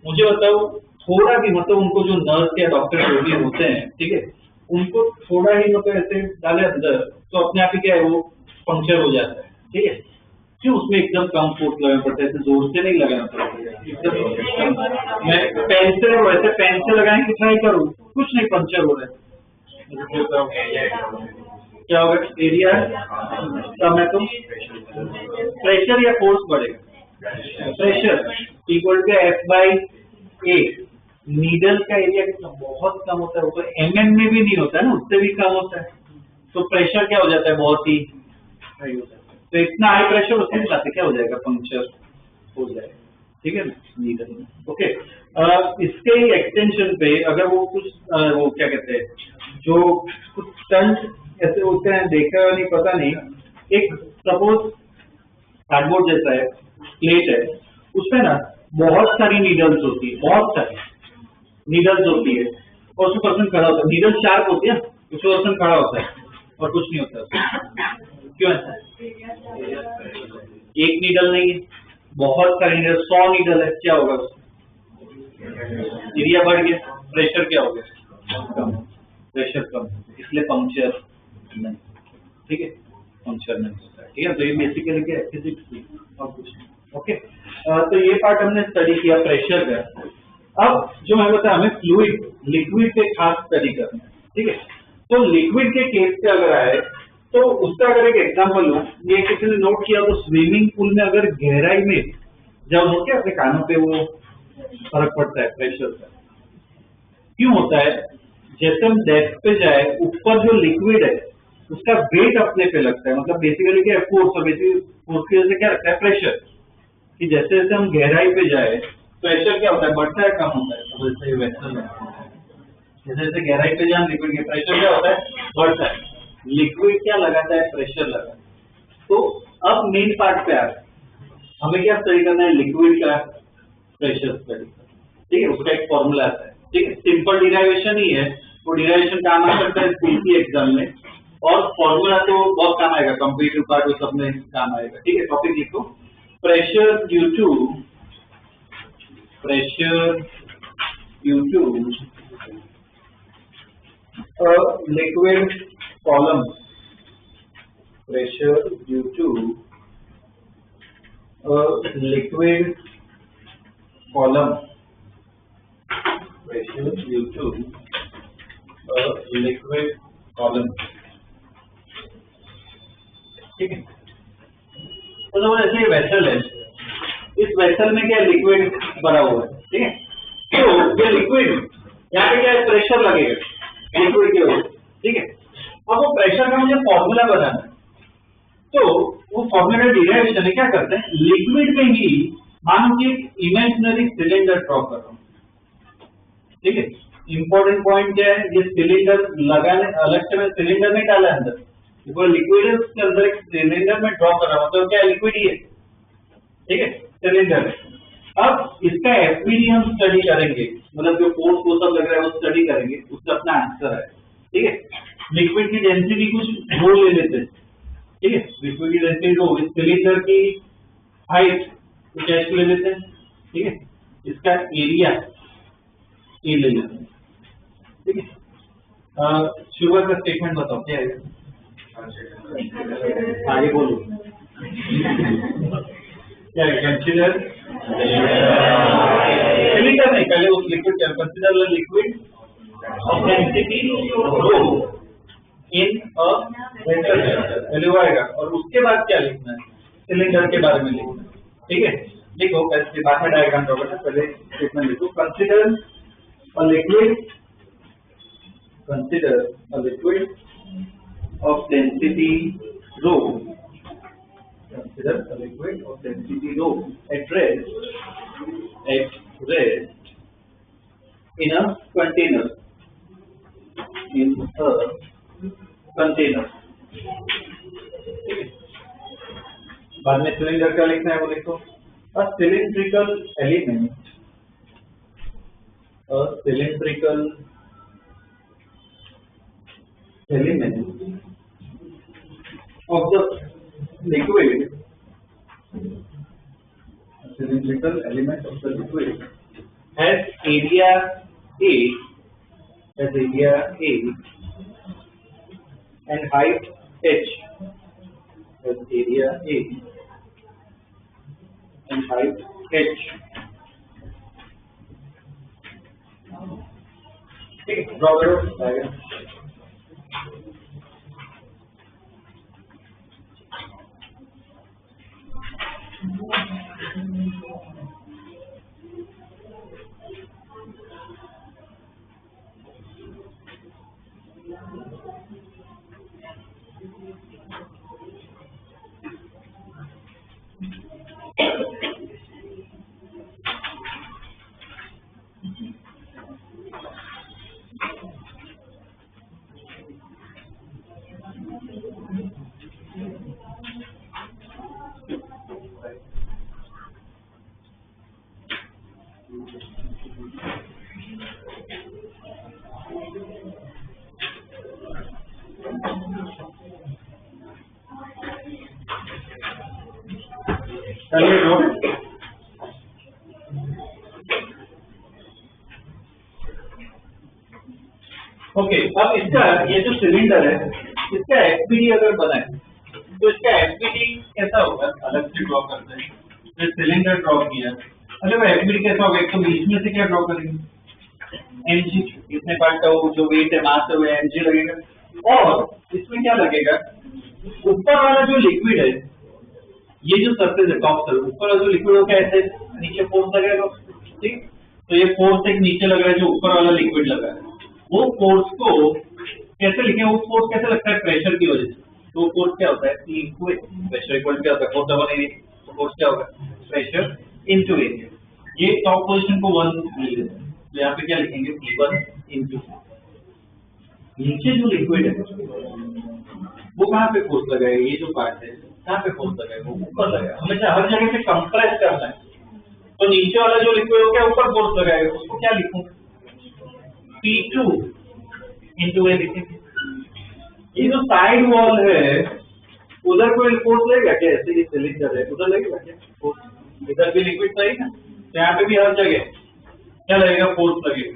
मुझे बताओ थोड़ा भी, मतलब उनको जो नर्स या डॉक्टर जो भी होते हैं, ठीक है, उनको थोड़ा ही मतलब ऐसे डाले अंदर तो अपने आप ही क्या है वो पंक्चर हो जाता है, ठीक है। क्यों उसमें एकदम कम फोर्स लगाना पड़ता है, ऐसे जोर से नहीं लगाना पड़ता, एकदम मैं पेन से वैसे पेन से लगाने की ट्राई करूँ, कुछ नहीं, पंक्चर हो रहा है, क्या होगा, एरिया कम है तो प्रेशर या फोर्स बढ़ेगा, pressure equal to F by A, needle का एरिया कितना बहुत कम होता है, वो तो mm में भी नहीं होता है ना, उससे भी कम होता है, तो प्रेशर क्या हो जाता है, बहुत ही हाई होता है, तो इतना हाई प्रेशर उसके साथ क्या हो जाएगा, पंक्चर हो जाएगा, ठीक है ना, नीडल में। ओके, इसके ही एक्सटेंशन पे अगर वो कुछ वो क्या कहते हैं, जो कुछ स्टंट ऐसे होते हैं, देखा नहीं पता नहीं, एक सपोज कार्डबोर्ड जैसा है, प्लेट है, उसमें ना बहुत सारी नीडल्स होती है, बहुत सारी नीडल्स होती है, और उसमें पर्सन खड़ा होता है, नीडल शार्प होती है, उसमें पर्सन खड़ा होता है और कुछ नहीं होता, क्यों ऐसा? एक नीडल नहीं है, बहुत सारी नीडल, 100 नीडल है, क्या होगा, एरिया बढ़ गया, प्रेशर क्या हो गया, कम, प्रेशर कम, इसलिए पंक्चर नहीं, ठीक है, पंक्चर नहीं होता है, ठीक है। तो ये बेसिकली क्या है, फिजिक्स और कुछ नहीं, ओके। तो ये पार्ट हमने स्टडी किया प्रेशर का। अब जो मैं बताया, हमें फ्लूइड लिक्विड के खास स्टडी करना है, ठीक है। तो लिक्विड के केस पे अगर आए तो उसका अगर एक एग्जांपल लूं, ये किसी ने नोट किया तो स्विमिंग पूल में अगर गहराई में जब हो क्या अपने कानों पे वो फर्क पड़ता है प्रेशर का, क्यों होता है? जैसे हम डेप्थ पे जाए, ऊपर जो लिक्विड है उसका वेट अपने पे लगता है, मतलब बेसिकली क्या है, फोर्स, और बेसिकली फोर्स की वजह से क्या लगता है, प्रेशर। कि जैसे जैसे हम गहराई पे जाए प्रेशर क्या होता है, बढ़ता है कम होता है। तो वैसे वेसल है, जैसे जैसे गहराई पे जाए लिक्विड के प्रेशर क्या होता है, बढ़ता है। लिक्विड क्या लगाता है, प्रेशर लगाता है। तो अब मेन पार्ट पे आ रहा है, हमें क्या स्टडी करना है, लिक्विड का प्रेशर स्टडी। ठीक है, उसका एक फॉर्मूला आता है। ठीक है, सिंपल डिराइवेशन ही है, वो डिराइवेशन काम आ सकता है सीसी एग्जाम में, और फॉर्मूला तो बहुत काम आएगा, कॉम्पिटिटिव पार्ट वो सब में काम आएगा। ठीक है, टॉपिक लिखो, pressure due to liquid column, pressure due to liquid column, pressure due to a liquid column। ठीक है, तो ऐसे वेसल है, इस वेसल में क्या लिक्विड भरा हुआ है। ठीक है, तो ये लिक्विड यहाँ पे क्या प्रेशर लगेगा लिक्विड की वजह। ठीक है, अब वो प्रेशर का मुझे फॉर्मूला बनाना है, तो वो फॉर्मूला डिराइवेशन है, क्या करते हैं, लिक्विड में ही मानो कि एक इमेजिनरी सिलेंडर ड्रॉ कर रहा हूं। ठीक है, इंपॉर्टेंट पॉइंट क्या है, ये सिलेंडर लगाने अलग से मैं सिलेंडर नहीं डाला अंदर, वो लिक्विड है, उसके अंदर एक सिलेंडर में ड्रॉ कर रहा हूं, तो क्या लिक्विड ही है। ठीक है, सिलेंडर है। अब इसका एफबीडी हम स्टडी करेंगे, मतलब जो फोर्स वो सब लग रहा है वो स्टडी करेंगे, उसका अपना आंसर है। ठीक है, लिक्विड की डेंसिटी कुछ रो ले लेते हैं। ठीक है, लिक्विड की डेंसिटी रो, इस सिलेंडर की हाइट कुछ ऐसे ले लेते हैं। ठीक है, इसका एरिया ये ले लेते हैं। ठीक है, शुगर का स्टेटमेंट बताओ क्या है, आगे बोलो क्या है, कंसीडर सिलेंडर नहीं, पहले उस लिक्विड क्या, consider liquid of density rho in a vessel, पहले वो आएगा, और उसके बाद क्या लिखना है, सिलेंडर के बारे में लिखना है। ठीक है, लिखो, पहले बाद में डायग्राम ड्रॉ करना, पहले स्टेटमेंट लिखो, consider a liquid of density rho, consider a liquid of density rho at rest in a container, बाद में सिलेंडर का लिखना है, वो लिखो, a cylindrical element of the liquid, has area A and height h, ठीक है, ड्रॉ करो डायग्राम। चलिए नोट, ओके, अब इसका ये जो सिलेंडर है इसका एफपीडी अगर बनाए तो इसका एफपीडी कैसा होगा, अलग से ड्रॉ करते हैं। जो सिलेंडर ड्रॉ किया, अरे वो एफपीडी कैसा होगा, एक तो बीच में से क्या ड्रॉ करेंगे, एमजी, इसमें पार्ट का वो जो वेट है मास है वो एमजी लगेगा, और इसमें क्या लगेगा, ऊपर वाला जो लिक्विड है, ये जो सरफेस है टॉप सर्फेस, ऊपर वाला जो लिक्विड हो, कैसे नीचे फोर्स लगेगा, ठीक। तो ये फोर्स एक नीचे लग रहा है, जो ऊपर वाला लिक्विड लगा है, वो फोर्स को कैसे लिखें? वो फोर्स कैसे लगता है? प्रेशर की वजह से। तो फोर्स क्या होता है? P into A। Pressure equal क्या होता है? Force double area. तो फोर्स क्या होगा? Pressure into area. ये टॉप पोजीशन को 1 ले लेते हैं, तो यहाँ पे क्या लिखेंगे? P1 into. नीचे जो लिक्विड है वो कहाँ पे फोर्स लगाएगा? ये जो पार्ट है कहाँ पे फोर्स लगाएगा? वो ऊपर लगाएगा। हमेशा हर जगह से कंप्रेस करना है, तो नीचे वाला जो लिक्विड हो गया ऊपर फोर्स लगाएगा, उसको क्या लिखूं? P2 इंटू ए लिखेंगे। ये जो साइड वॉल है उधर कोई फोर्स लगेगा क्या? ऐसे ये सिलेंडर है, उधर लगेगा क्या फोर्स? इधर भी लिक्विड सही ना, तो यहाँ पे भी हर जगह क्या लगेगा? फोर्स लगेगा,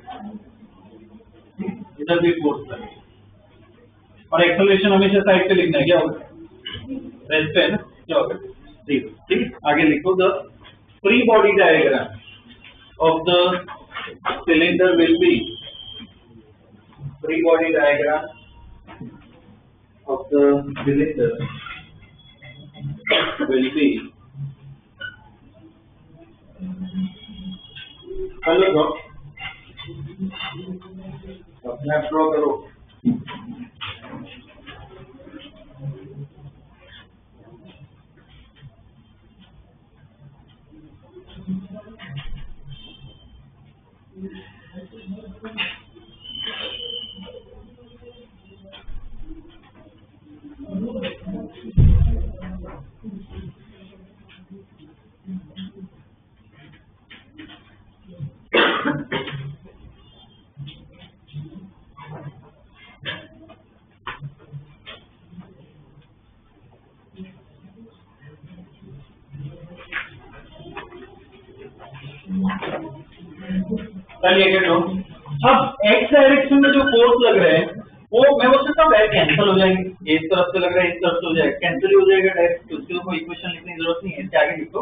इधर भी फोर्स लगेगा। और एक्सेलरेशन हमेशा साइड पे लिखना है, क्या होगा? रेस्ट पे है ना, क्या होगा? 0। ठीक, आगे लिखो, the free body diagram of the cylinder will be, free body diagram of the cylinder will be, hello draw, अपने आप ड्रॉ करो। चलिए लो, अब एक्स डायरेक्शन में जो फोर्स लग रहे हैं वो मैं बोल सकता हूँ कैंसिल हो जाएंगे। इस तरफ से लग रहा है, इस तरफ से हो जाएगा, कैंसिल हो जाएगा डायरेक्ट। उसके कोई इक्वेशन लिखने की जरूरत नहीं है, इसके आगे लिखो,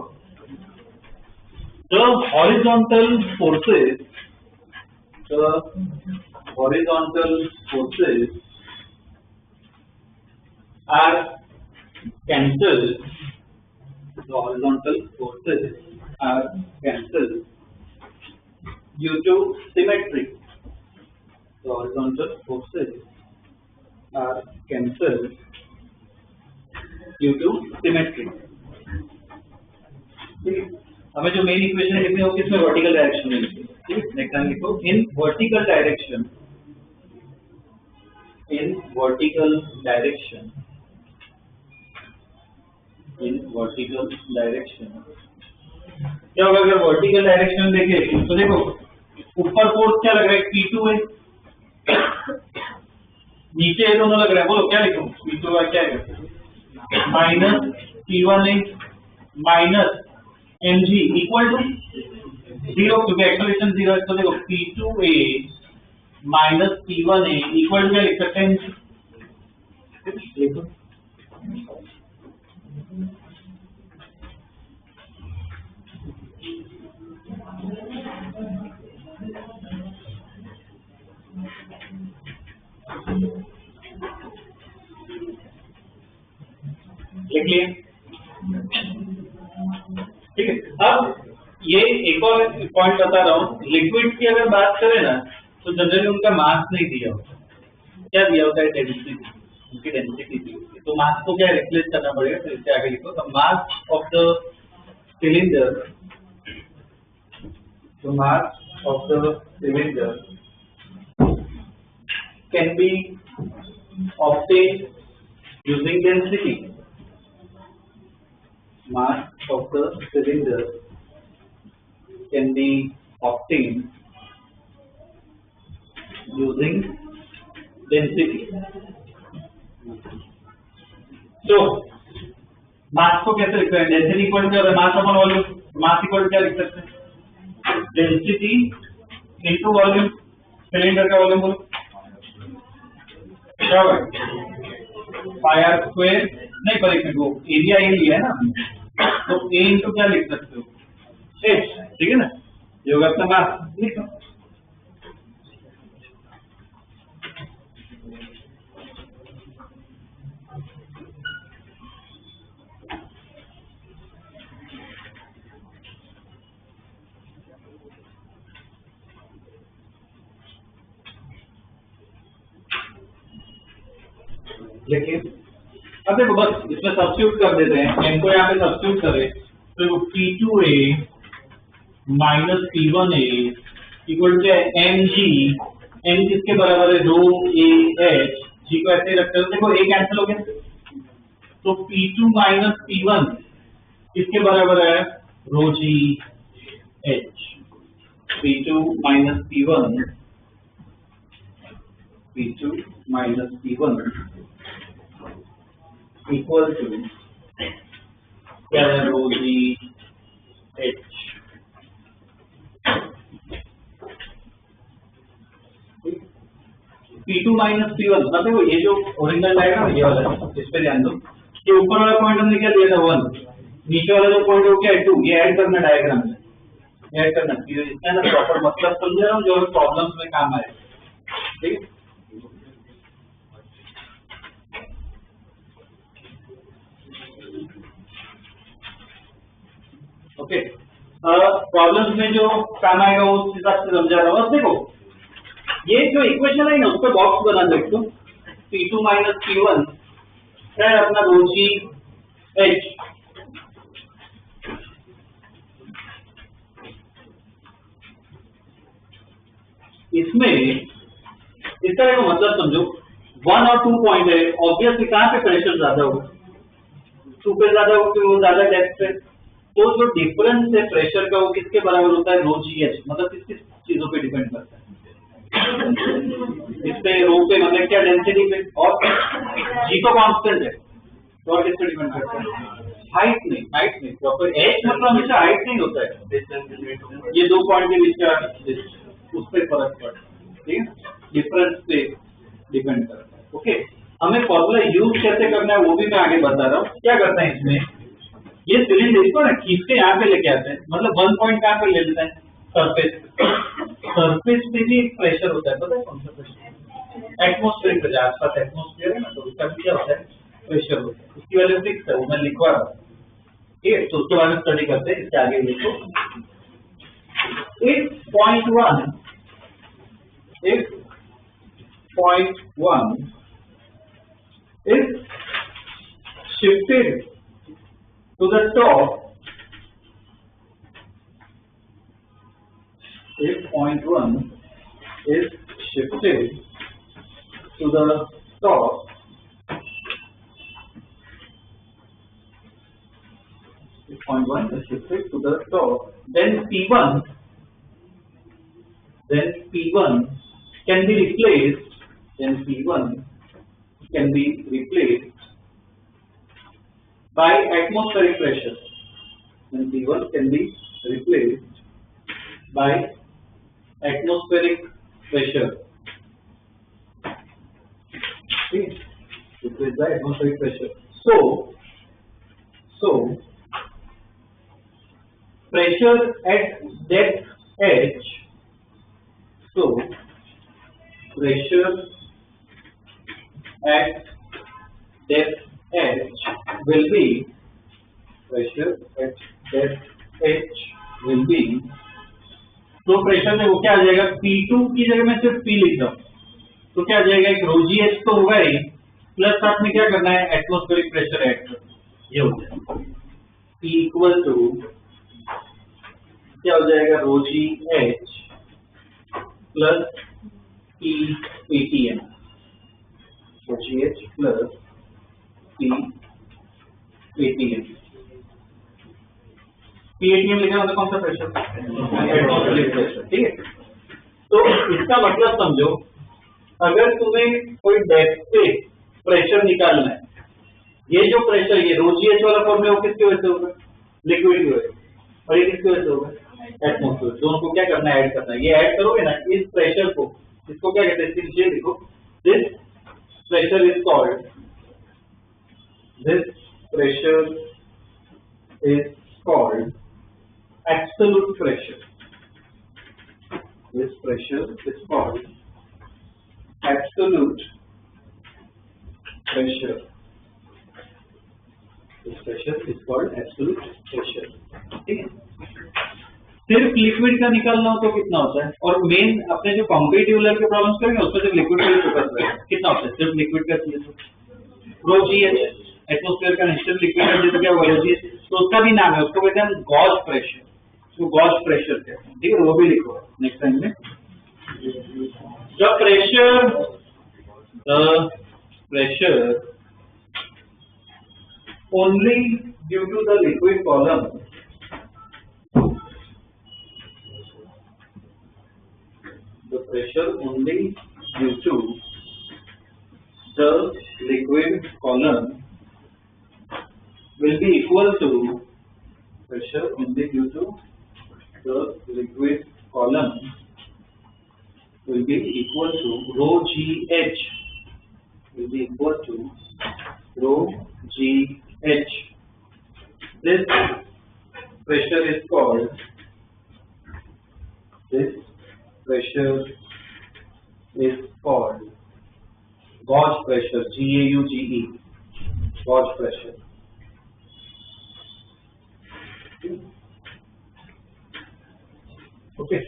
the horizontal forces are cancelled. The horizontal forces are cancelled due to symmetry. The horizontal forces are cancelled due to symmetry. हमें जो मेन इक्वेशन लिखनी है वो किसमें? वर्टिकल डायरेक्शन में लिखनी है। ठीक, नेक्स्ट टाइम लिखो, in vertical direction, in vertical direction, in vertical direction. क्या होगा अगर वर्टिकल डायरेक्शन देखे? तो देखो ऊपर फोर्स क्या लग रहा है? P2 है, नीचे ये दोनों लग रहा है, बोलो क्या लिखो? P2 का क्या है? माइनस P1 है माइनस mg इक्वल टू 0, क्योंकि एक्सेलरेशन 0 है। तो देखो P2a minus P1a equal to क्या लिख सकते हैं? लिखो, लिख लिए। ठीक है, अब ये एक और पॉइंट बता रहा हूँ, लिक्विड की अगर बात करें ना तो जनरली उनका मास नहीं दिया होता, क्या दिया होता है? डेंसिटी, उनकी डेंसिटी दी होती है। तो मास को क्या रिप्लेस करना पड़ेगा? तो इससे आगे लिखो, the mass of the cylinder, the mass of the cylinder can be obtained using density. Mass of the cylinder can be obtained using density. So, mass को कैसे लिखते हैं? Density equal to mass upon volume. Mass equal क्या लिख सकते हैं? Density into volume. Cylinder का volume बोलो क्या होगा? पाई आर स्क्वायर, नहीं पर एक वो एरिया ये लिया है ना, तो a इंटू क्या लिख सकते हो? h, ठीक है ना, ये होगा आपका मास। लिखो, देखिए अब देखो बस इसमें सब्स्टिट्यूट कर देते हैं, m को यहाँ पे सब्स्टिट्यूट करें तो P2A minus P1A equal to mg, m किसके बराबर है रो ए एच, जी को ऐसे ही रखते हो, देखो a कैंसिल हो गया तो P2 माइनस P1 किसके बराबर है rho ji h, P2 minus P1 equal to क्या है रो जी एच। P2 माइनस P1 मतलब ये जो ओरिजिनल डायग्राम ये वाला है, इस पे ध्यान दो कि ऊपर वाला पॉइंट हमने क्या दिया था 1, नीचे वाला जो पॉइंट हो क्या है 2, ये ऐड करना डायग्राम में, ऐड करना इसका ना प्रॉपर मतलब समझ रहा हूँ जो प्रॉब्लम्स में काम आए, ठीक है। ओके प्रॉब्लम्स में जो काम आएगा उस हिसाब से समझा रहा हूँ। देखो ये जो इक्वेशन है ना उसका बॉक्स बना दो, तो P2 माइनस P1 है अपना रो जी एच, इसमें इसका देखो मतलब समझो 1 और 2 पॉइंट है, ऑब्वियसली कहाँ पे प्रेशर ज्यादा होगा 2 पे ज्यादा होगा क्योंकि वो ज्यादा डेप्थ पे, तो जो डिफरेंस है प्रेशर का वो किसके बराबर होता है रो जी एच, मतलब किस किस चीजों पे डिपेंड करता है, इस पे रो पे मतलब क्या डेंसिटी पे, और जी तो कांस्टेंट है तो और किस पे डिपेंड करता है हाइट नहीं प्रॉपर एच मतलब हमेशा हाइट नहीं होता है, ये 2 पॉइंट के बीच का उस पे फर्क पड़ता है, ठीक है, डिफरेंस पे डिपेंड करता है। ओके हमें फॉर्मूला यूज कैसे करना है वो भी मैं आगे बता रहा हूँ। क्या करते हैं इसमें, ये सिलेंडर इसको ना खींच के यहाँ पे लेके आते हैं, मतलब 1 पॉइंट कहाँ पे ले लेते हैं सरफेस पे भी एक प्रेशर होता है, पता है कौन सा प्रेशर, एटमॉस्फेरिक प्रेशर, आसपास एटमॉस्फेयर है ना तो उसका भी क्या होता है प्रेशर होता है, उसकी वजह से फिक्स है वो मैं लिखवा रहा हूँ, ठीक है, तो उसके बारे में स्टडी करते हैं, इसके आगे लिखो 8.1 is shifted to the top, 8.1 is shifted to the top, 8.1 is shifted to the top, then P1 can be replaced, by atmospheric pressure, then P1 can be replaced by atmospheric pressure, okay, replaced by atmospheric pressure. So pressure at depth h, so pressure at depth h will be तो pressure में वो क्या आ जाएगा P2 की जगह मैं सिर्फ P लिख रहा हूँ तो क्या आ जाएगा एक रो जी एच तो होगा ही, प्लस साथ में क्या करना है एटमॉस्फेरिक प्रेशर ऐड, ये हो जाएगा P इक्वल टू क्या हो जाएगा रो जी H plus P ATM, rho जी H plus P ATM, PATM लिखा मतलब कौन सा प्रेशर, एटमॉस्फेरिक प्रेशर, ठीक है। तो इसका मतलब समझो अगर तुम्हें कोई डेप्थ पे प्रेशर निकालना है, ये जो प्रेशर ये रो जी एच वाला फॉर्मूला वो किसकी वजह से होगा लिक्विड की वजह से, और ये किसकी वजह से होगा एटमॉस्फेयर, दोनों को क्या करना है ऐड करना है, ये ऐड करोगे ना इस प्रेशर को, इसको क्या कहते हैं नीचे लिखो, this pressure is called absolute pressure. This pressure is called absolute pressure. This pressure is called absolute pressure. ठीक है, सिर्फ लिक्विड का निकालना हो तो कितना होता है, और मेन अपने जो कॉम्पिटिटिव लेवल के प्रॉब्लम्स करेंगे उसमें सिर्फ लिक्विड का फोकस रहेगा, कितना होता है सिर्फ लिक्विड का चाहिए तो रो जी एच, एटमोस्फेयर का नेचुरल लिक्विड है जैसे क्या होगा रो जी एच, तो उसका भी नाम है, उसको कहते हैं गॉज प्रेशर, उसको गॉज प्रेशर कहते हैं, ठीक है, वो भी लिखो नेक्स्ट टाइम में। The pressure only due to the liquid column the pressure only due to the liquid column will be equal to pressure only due to the liquid column will be equal to rho GH will be equal to rho GH. This pressure is called gauge pressure, GAUGE, gauge pressure. Okay.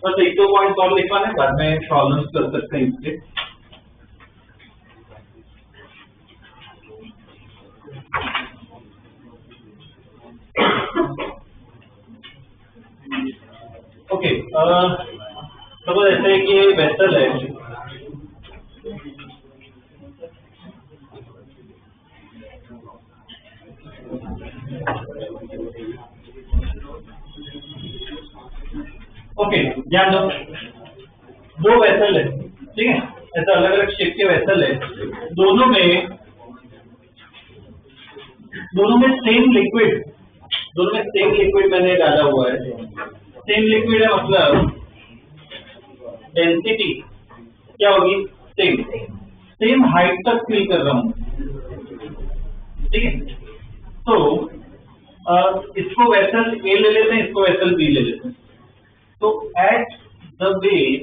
बस एक दो point और लिखवाना है, बाद में problems कर सकते हैं इसके। ओके, सपोज ऐसे कि वेसल है, ओके ध्यान दो, दो वेसल है, ठीक है, ऐसा अलग अलग शेप के वेसल है, दोनों में सेम लिक्विड मैंने डाला हुआ है, सेम लिक्विड है मतलब डेंसिटी क्या होगी, सेम हाइट तक फिल कर रहा हूं, ठीक है, तो इसको वेसल ए ले लेते हैं, इसको वेसल बी ले लेते हैं, तो एट द बेस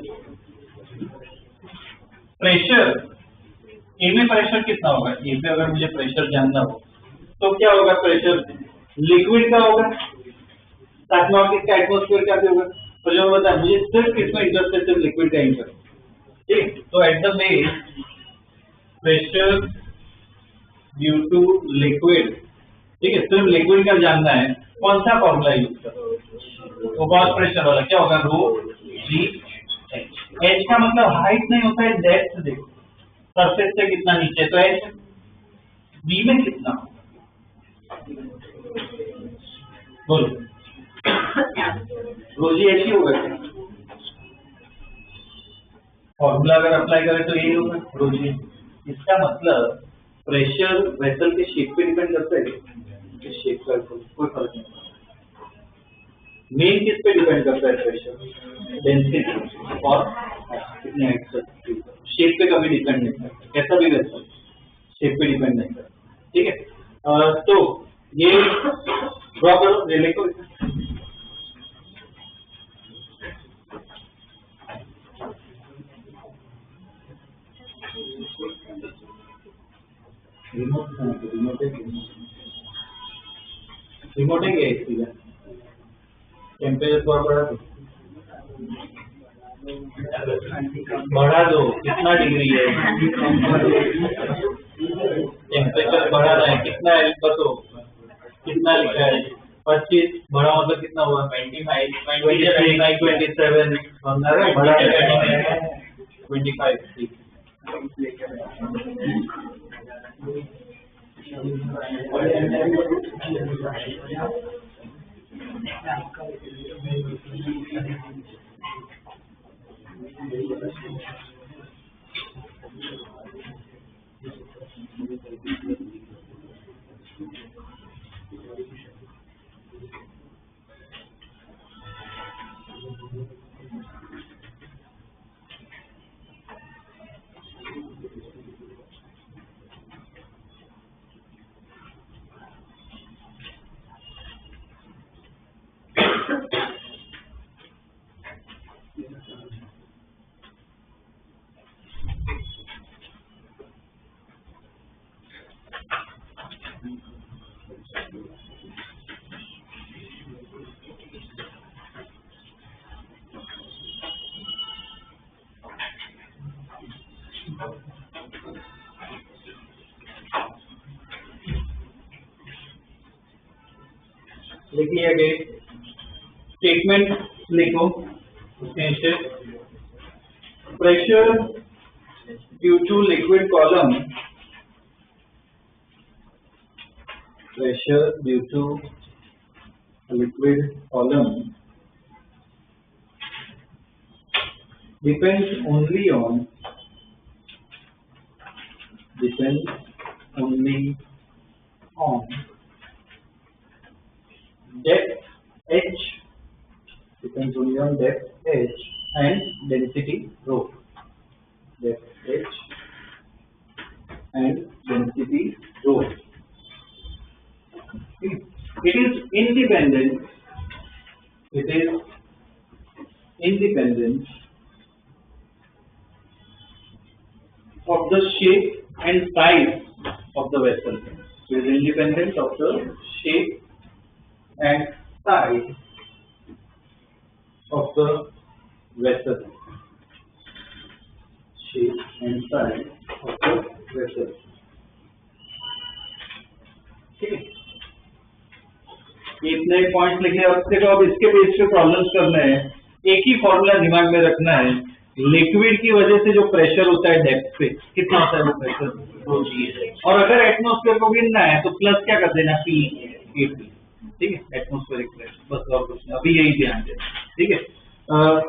प्रेशर ए में प्रेशर कितना होगा, ए पे अगर मुझे प्रेशर जानना हो तो क्या होगा, प्रेशर लिक्विड का होगा, साथ में किसका, एटमोस्फेयर का भी होगा, तो जो बता मुझे सिर्फ किसमें इंटरेस्ट है, सिर्फ लिक्विड का इंटरेस्ट, ठीक, तो at the base pressure due to liquid, ठीक है, सिर्फ लिक्विड का जानना है, कौन सा फॉर्मूला यूज करो, वो गॉस प्रेशर वाला क्या होगा, रो जी एच, एच का मतलब हाइट नहीं होता है, डेप्थ देखो, सरफेस से कितना नीचे, तो एच, बी में कितना, बोलो, रो जी एच ही होगा, फॉर्मूला अगर अप्लाई करें तो यही होगा रो जी, इसका मतलब प्रेशर वेसल के शेप पे डिपेंड करता है, शेप का कोई फर्क नहीं, मेन किस पे डिपेंड करता है, प्रेशर, डेंसिटी और कितने हाइट तक, शेप पे कभी डिपेंड नहीं करता, कैसा भी वेसल शेप पे डिपेंड नहीं करता, ठीक है, तो ये ड्रॉ करो, ये लिखो, रिमोट है क्या इसकी, टेम्परेचर थोड़ा बढ़ा दो, कितना डिग्री है, टेम्परेचर बढ़ाना है, कितना है बताओ, कितना लिखा है, 25 बढ़ा मतलब कितना हुआ, 25, 27 बढ़ा 25, ठीक, लिखिए अगेन स्टेटमेंट लिखो उसके नीचे pressure due to liquid column pressure due to liquid column depends only on depth h, depends only on depth h and density rho. Depth h and density rho. It is independent of the shape and size of the vessel. It is independent of the shape and size of the vessel. Shape and size of the vessel. ठीक है, इतने point लिखे। अब देखो, अब इसके base पे problems करना है। एक ही फॉर्मूला दिमाग में रखना है, लिक्विड की वजह से जो प्रेशर होता है डेप्थ पे कितना होता है वो प्रेशर, और अगर एटमॉस्फेयर को गिनना है तो प्लस क्या कर देना, पी ए पी। ठीक है, एटमॉस्फेरिक प्रेशर, बस और कुछ नहीं, अभी यही ध्यान दें। ठीक है,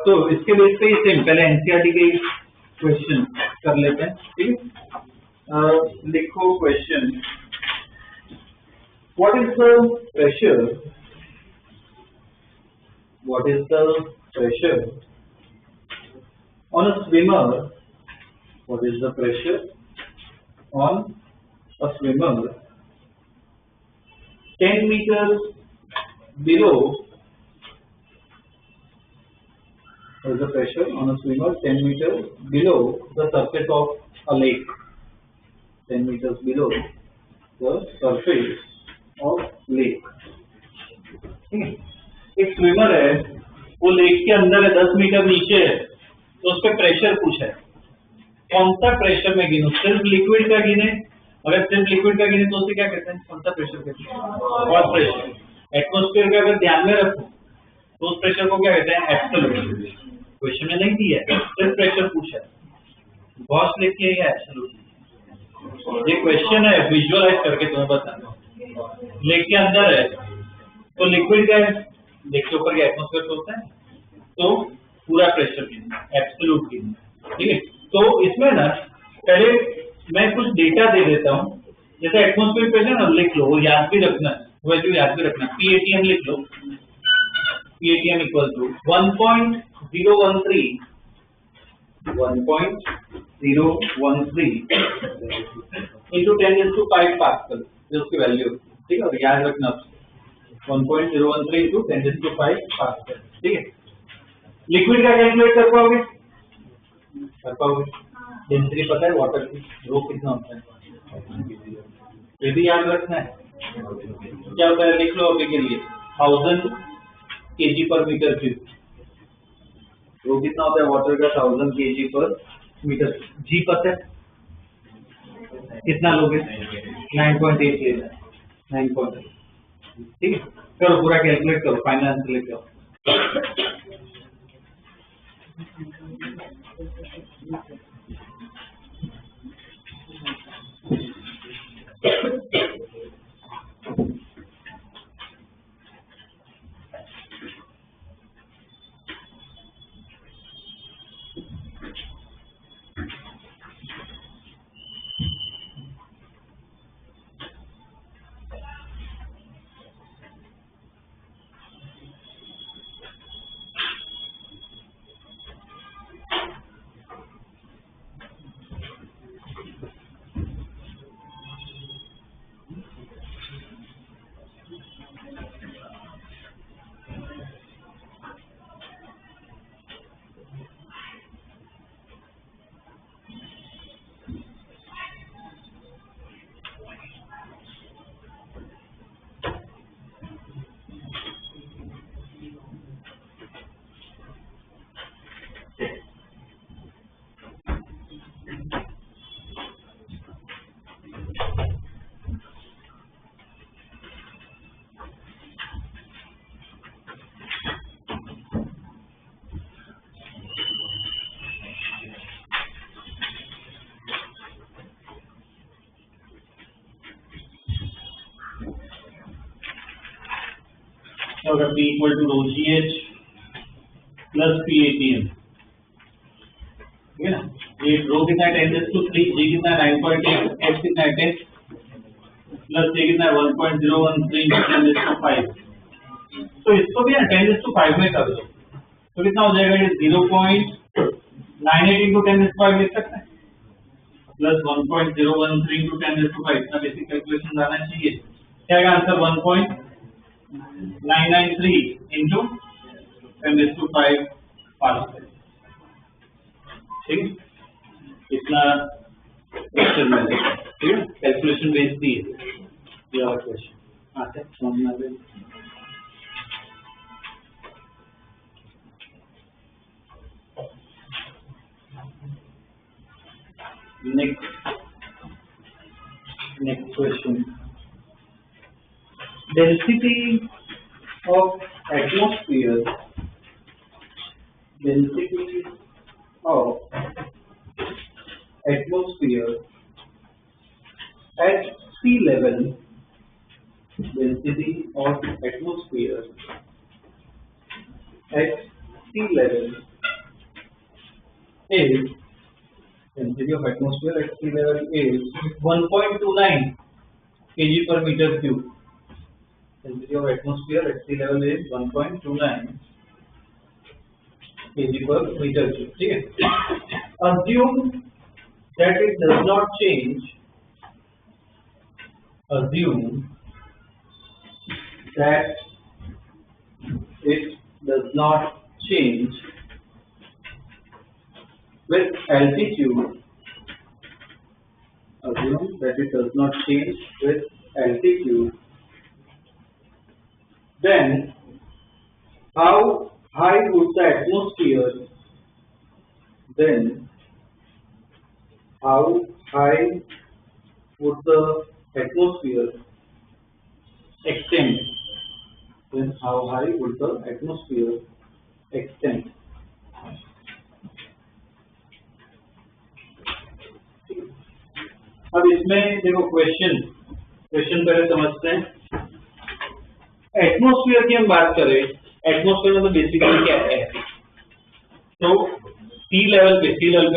तो इसके बेस पे ही सेम पहले एनसीईआरटी के क्वेश्चन कर लेते हैं। ठीक है, लिखो question, what is the pressure on a swimmer? What is the pressure on a swimmer 10 meters below? What is the pressure on a swimmer 10 meters below the surface of a lake? 10 meters below the surface of lake. ठीक है, एक swimmer है, वो lake के अंदर है, 10 metre नीचे है, तो उस पर प्रेशर पूछा है, कौन सा प्रेशर में गिनूं? सिर्फ लिक्विड का गिने? अगर सिर्फ लिक्विड का गिने तो उसे क्या कहते हैं, कौन सा प्रेशर कहते हैं? Gauss pressure. एटमॉस्फेयर का अगर ध्यान में रखो तो उस प्रेशर को क्या कहते हैं, एब्सोल्यूट। क्वेश्चन में नहीं दिया है, सिर्फ प्रेशर पूछा है, गॉस लिखिए या एब्सोल्यूट। ये क्वेश्चन है, विजुअलाइज करके तुम्हें बताना। लेक के अंदर है तो लिक्विड का है, लेक के ऊपर क्या एटमॉस्फेयर होता है, तो पूरा प्रेशर गिनना, एब्सोल्यूट गिनना। ठीक है, तो इसमें ना पहले मैं कुछ डेटा दे देता हूँ, जैसे एटमॉस्फेयर प्रेशर ना लिख लो, वो याद भी रखना, वैल्यू याद भी रखना। PATM लिख लो, PATM equal to 1.013 into 10⁵ pascal, जो उसकी वैल्यू। ठीक है, और याद रखना 1.013 into 10⁵ पास्कल। ठीक है, लिक्विड का कैलकुलेट कर पाओगे? डेंसिटी पता है वाटर की, रो कितना होता है, ये भी याद रखना है। क्या होता है, लिख लो अभी के लिए, 1000 kg/m³। रो कितना होता है वाटर का, 1000 kg/m³। जी पता है कितना लोगे, 9.8 लेना, 9.8। ठीक है, करो पूरा कैलकुलेट करो, फाइनल आंसर लेके आओ। होगा P equal to rho ji H plus PATM, ठीक है ना। ये रो कितना है 10⁻3, जी कितना है 9.8, एच कितना है 10 प्लस ये कितना है 1.013 × 10⁵। तो इसको भी 10⁵ में कर दो तो कितना हो जाएगा, ये 0.98 × 10⁵ लिख सकते हैं प्लस 1.013 × 10⁵। इतना बेसिक कैलकुलेशन आना चाहिए। क्या आएगा आंसर 1.993 × 10⁵ पास्कल, ठीक है। इतना क्वेश्चन में ठीक है, कैलकुलेशन बेस्ड भी है ये और क्वेश्चन आते हैं समझ में आ गया। Next question. Density of atmosphere at sea level. Density of atmosphere at sea level is density of atmosphere at sea level is 1.29 kg per meter cube. Density of atmosphere at sea level is 1.29 kg per meter cube. ठीक है। Assume that it does not change. Assume that it does not change with altitude. Assume that it does not change with altitude. Then, how high would the atmosphere? Then, how high would the atmosphere extend? Then, how high would the atmosphere extend? अब इसमें देखो question पहले समझते हैं। Atmosphere की हम बात करें, एटमॉस्फेयर मतलब बेसिकली क्या है, तो सी लेवल पे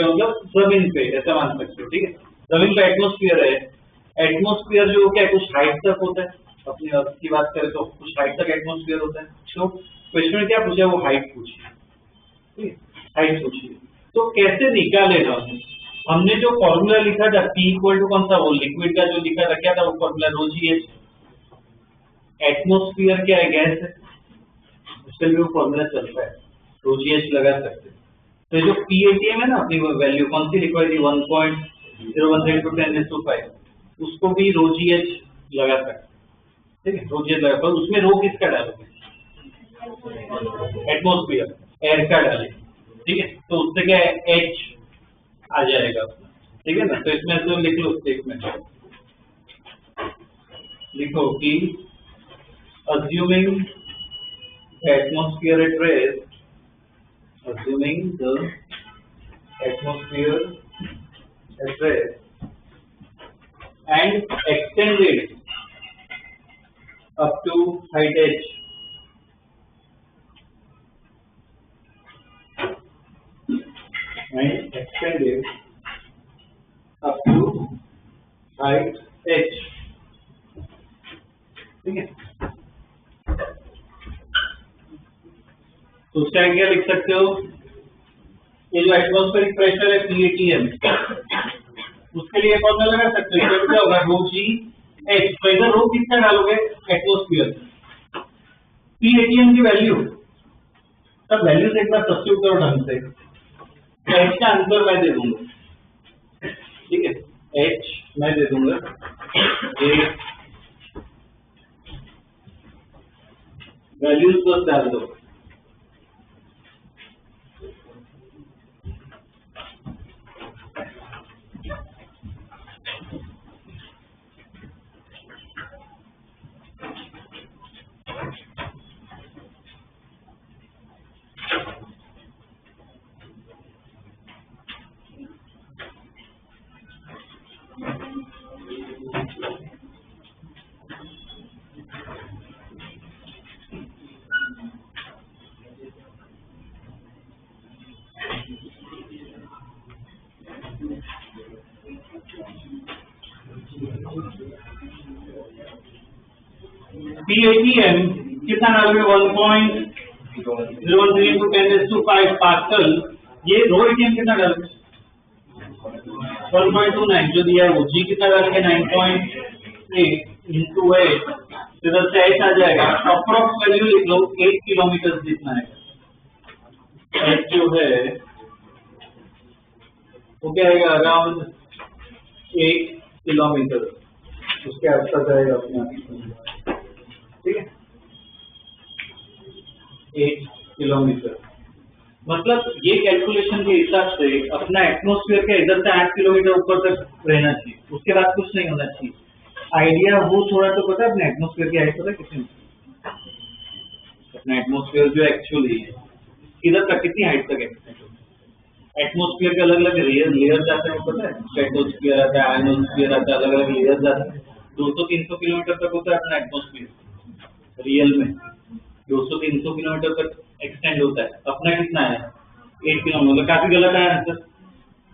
मतलब जमीन पे ऐसा मान सकते हो, ठीक है। जमीन पे एटमॉस्फेयर है, एटमॉस्फेयर जो क्या है कुछ हाइट तक होता है, अपनी अर्थ की बात करें तो कुछ हाइट तक एटमॉस्फेयर होता है। तो क्वेश्चन में क्या पूछा, वो हाइट पूछी, ठीक है, हाइट पूछी। तो कैसे निकालेगा, हमने जो फॉर्मूला लिखा था P इक्वल टू कौन सा, वो लिक्विड का जो लिखा था क्या था, वो फॉर्मूला रो जी एच। एटमॉस्फेयर क्या है, गैस है, उसके लिए वो फॉर्मूला चलता है, रो जी एच लगा सकते हैं। तो जो PATM है ना, अपनी वो वैल्यू कौन सी लिखवाई थी 1.013 × 10⁵, उसको भी रो जी एच लगा सकते हैं, ठीक है। रो जी एच लगा, पर उसमें रो किसका डालोगे, एटमॉस्फेयर एयर का डाले, ठीक है। तो उससे क्या है H आ जाएगा, ठीक है ना। तो इसमें तो लिख लो स्टेटमेंट, लिखो कि assuming the atmosphere at rest, assuming the atmosphere at rest and extended up to height H, and extended up to height H, ठीक है। तो उसका क्या लिख सकते हो, ये जो एटमॉस्फेरिक प्रेशर है PATM, उसके लिए फॉर्मूला लगा सकते हो, क्या होगा रो जी एच। तो इधर रो कितना डालोगे, एटमॉस्फेयर, PATM की वैल्यू, सब वैल्यू से एक बार सब्स्टिट्यूट करो ढंग से। एच का आंसर मैं दे दूंगा, ठीक है, एच मैं दे दूंगा, ये वैल्यूज बस डाल दो। PATM कितना डालोगे 1.013 into 10⁵ पास्कल। ये रो एटीएम कितना डालोगे 1.29 जो दिया है वो। G कितना डालोगे 9.8 into 8 इधर से 8 आ जाएगा। अप्रोक्स वैल्यू लिख लो 8 किलोमीटर जितना है। H जो है वो क्या आएगा अराउंड 8 किलोमीटर उसके आसपास आएगा अपने आप। ठीक है 8 किलोमीटर मतलब ये कैलकुलेशन के हिसाब से अपना एटमॉस्फेयर के इधर से 8 किलोमीटर ऊपर तक रहना चाहिए, उसके बाद कुछ नहीं होना चाहिए। आइडिया वो थोड़ा तो पता है अपने एटमॉस्फेयर की हाइट पता है कितनी? अपना एटमॉस्फेयर जो एक्चुअली है इधर तक कितनी हाइट तक है? एटमॉस्फेयर के अलग अलग लेयर जाते हैं पता है? स्ट्रेटोस्फीयर आता है, आयनोस्फीयर आता है, अलग अलग लेयर जाते हैं। 200-300 किलोमीटर तक होता है अपना एटमॉस्फेयर रियल में। 200-300 किलोमीटर तक एक्सटेंड होता है। अपना कितना है 8 किलोमीटर। काफी गलत है आंसर।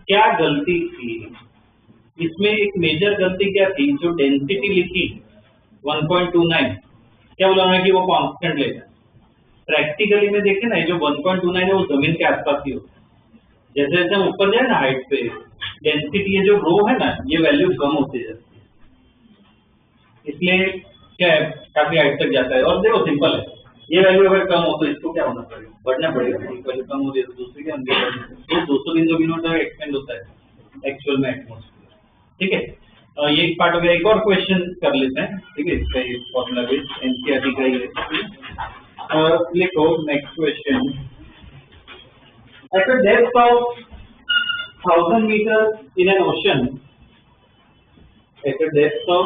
क्या गलती थी इसमें? एक मेजर गलती क्या थी? जो डेंसिटी लिखी 1.29 क्या बोला कि वो कांस्टेंट लेगा। प्रैक्टिकली में देखें ना जो 1.29 है वो जमीन के आसपास ही होता है। जैसे जैसे हम ऊपर जाए ना हाइट पे डेंसिटी ये जो रो है ना ये वैल्यू कम होती जाती है, इसलिए क्या है काफी हाइट तक जाता है। और देखो सिंपल है ये वैल्यू अगर कम हो तो इसको क्या होना पड़ेगा बढ़ना पड़ेगा। वैल्यू कम हो रही है तो दूसरी क्या तो 200-300 किलोमीटर एक्सटेंड होता है एक्चुअल में एटमॉस्फेयर। ठीक है ये एक पार्ट हो गया। एक और क्वेश्चन कर लेते हैं। ठीक है इसका ये फॉर्मूला बेस एनसीईआरटी का ही है। लिखो next question. At a depth of 1000 meters in an ocean, at a depth of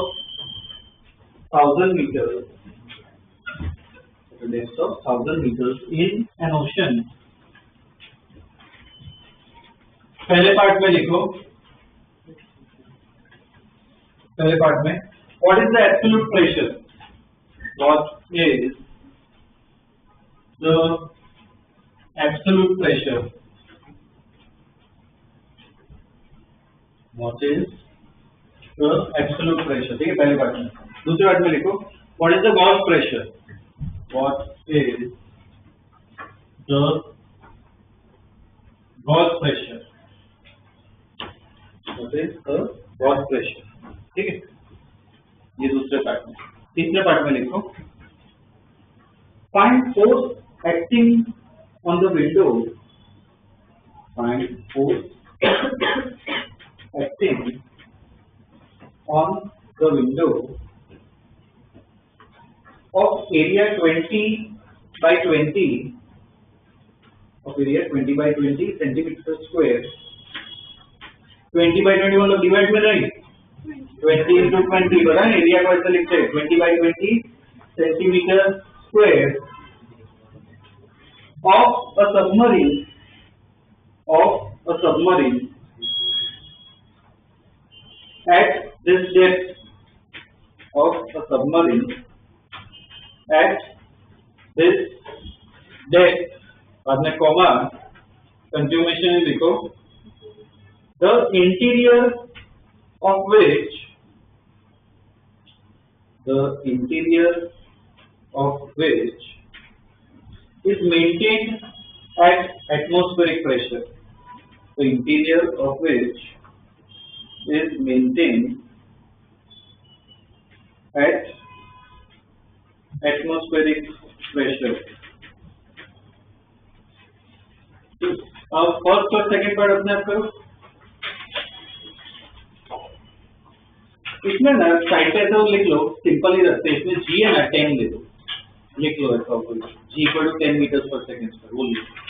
1000 meters, at a depth of 1000 meters in an ocean, पहले पार्ट में लिखो, पहले पार्ट में what is the absolute pressure? What is the absolute pressure? What is the absolute pressure? ठीक है पहले part में। दूसरे पार्ट में लिखो what is the Gauss pressure? What is the Gauss pressure? What is the Gauss pressure? ठीक है ये दूसरे पार्ट में। तीसरे पार्ट में लिखो find force acting on the window. Find force acting on the window of area 20 by 20 of area 20 by 20 centimeter square. 20 by 20 मतलब divide में नहीं 20 into 20 बना एरिया को ऐसे लिखते हैं 20 by 20 centimetre square of a submarine at this depth of a submarine at this depth बाद में कॉमा कंज्यूमेशन लिखो the interior of which is maintained at atmospheric pressure. The interior of which is maintained at atmospheric pressure. अब first और second part अपने आप करो। इसमें ना साइड पे ऐसा लिख लो सिंपल ही रखते हैं। इसमें जी है ना 10 ले दो लिख लो ऐसा जी इक्वल टू 10 मीटर पर सेकेंड पर वो लिखो।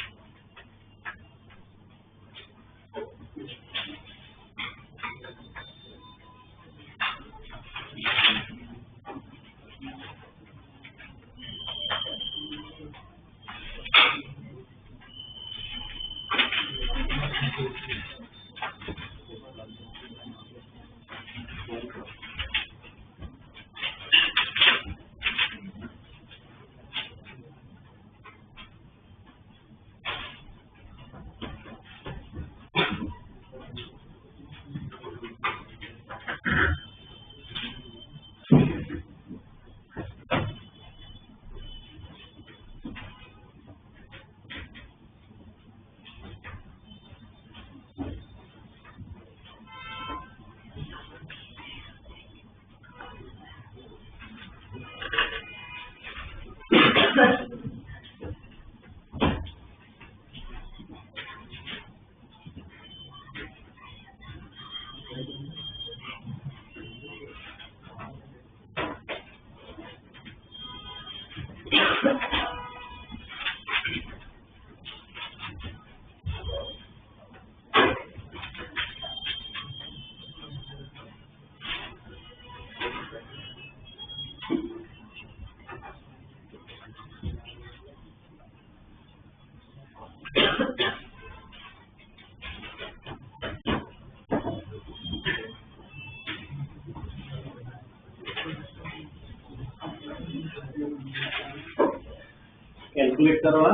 कैलकुलेट करो ना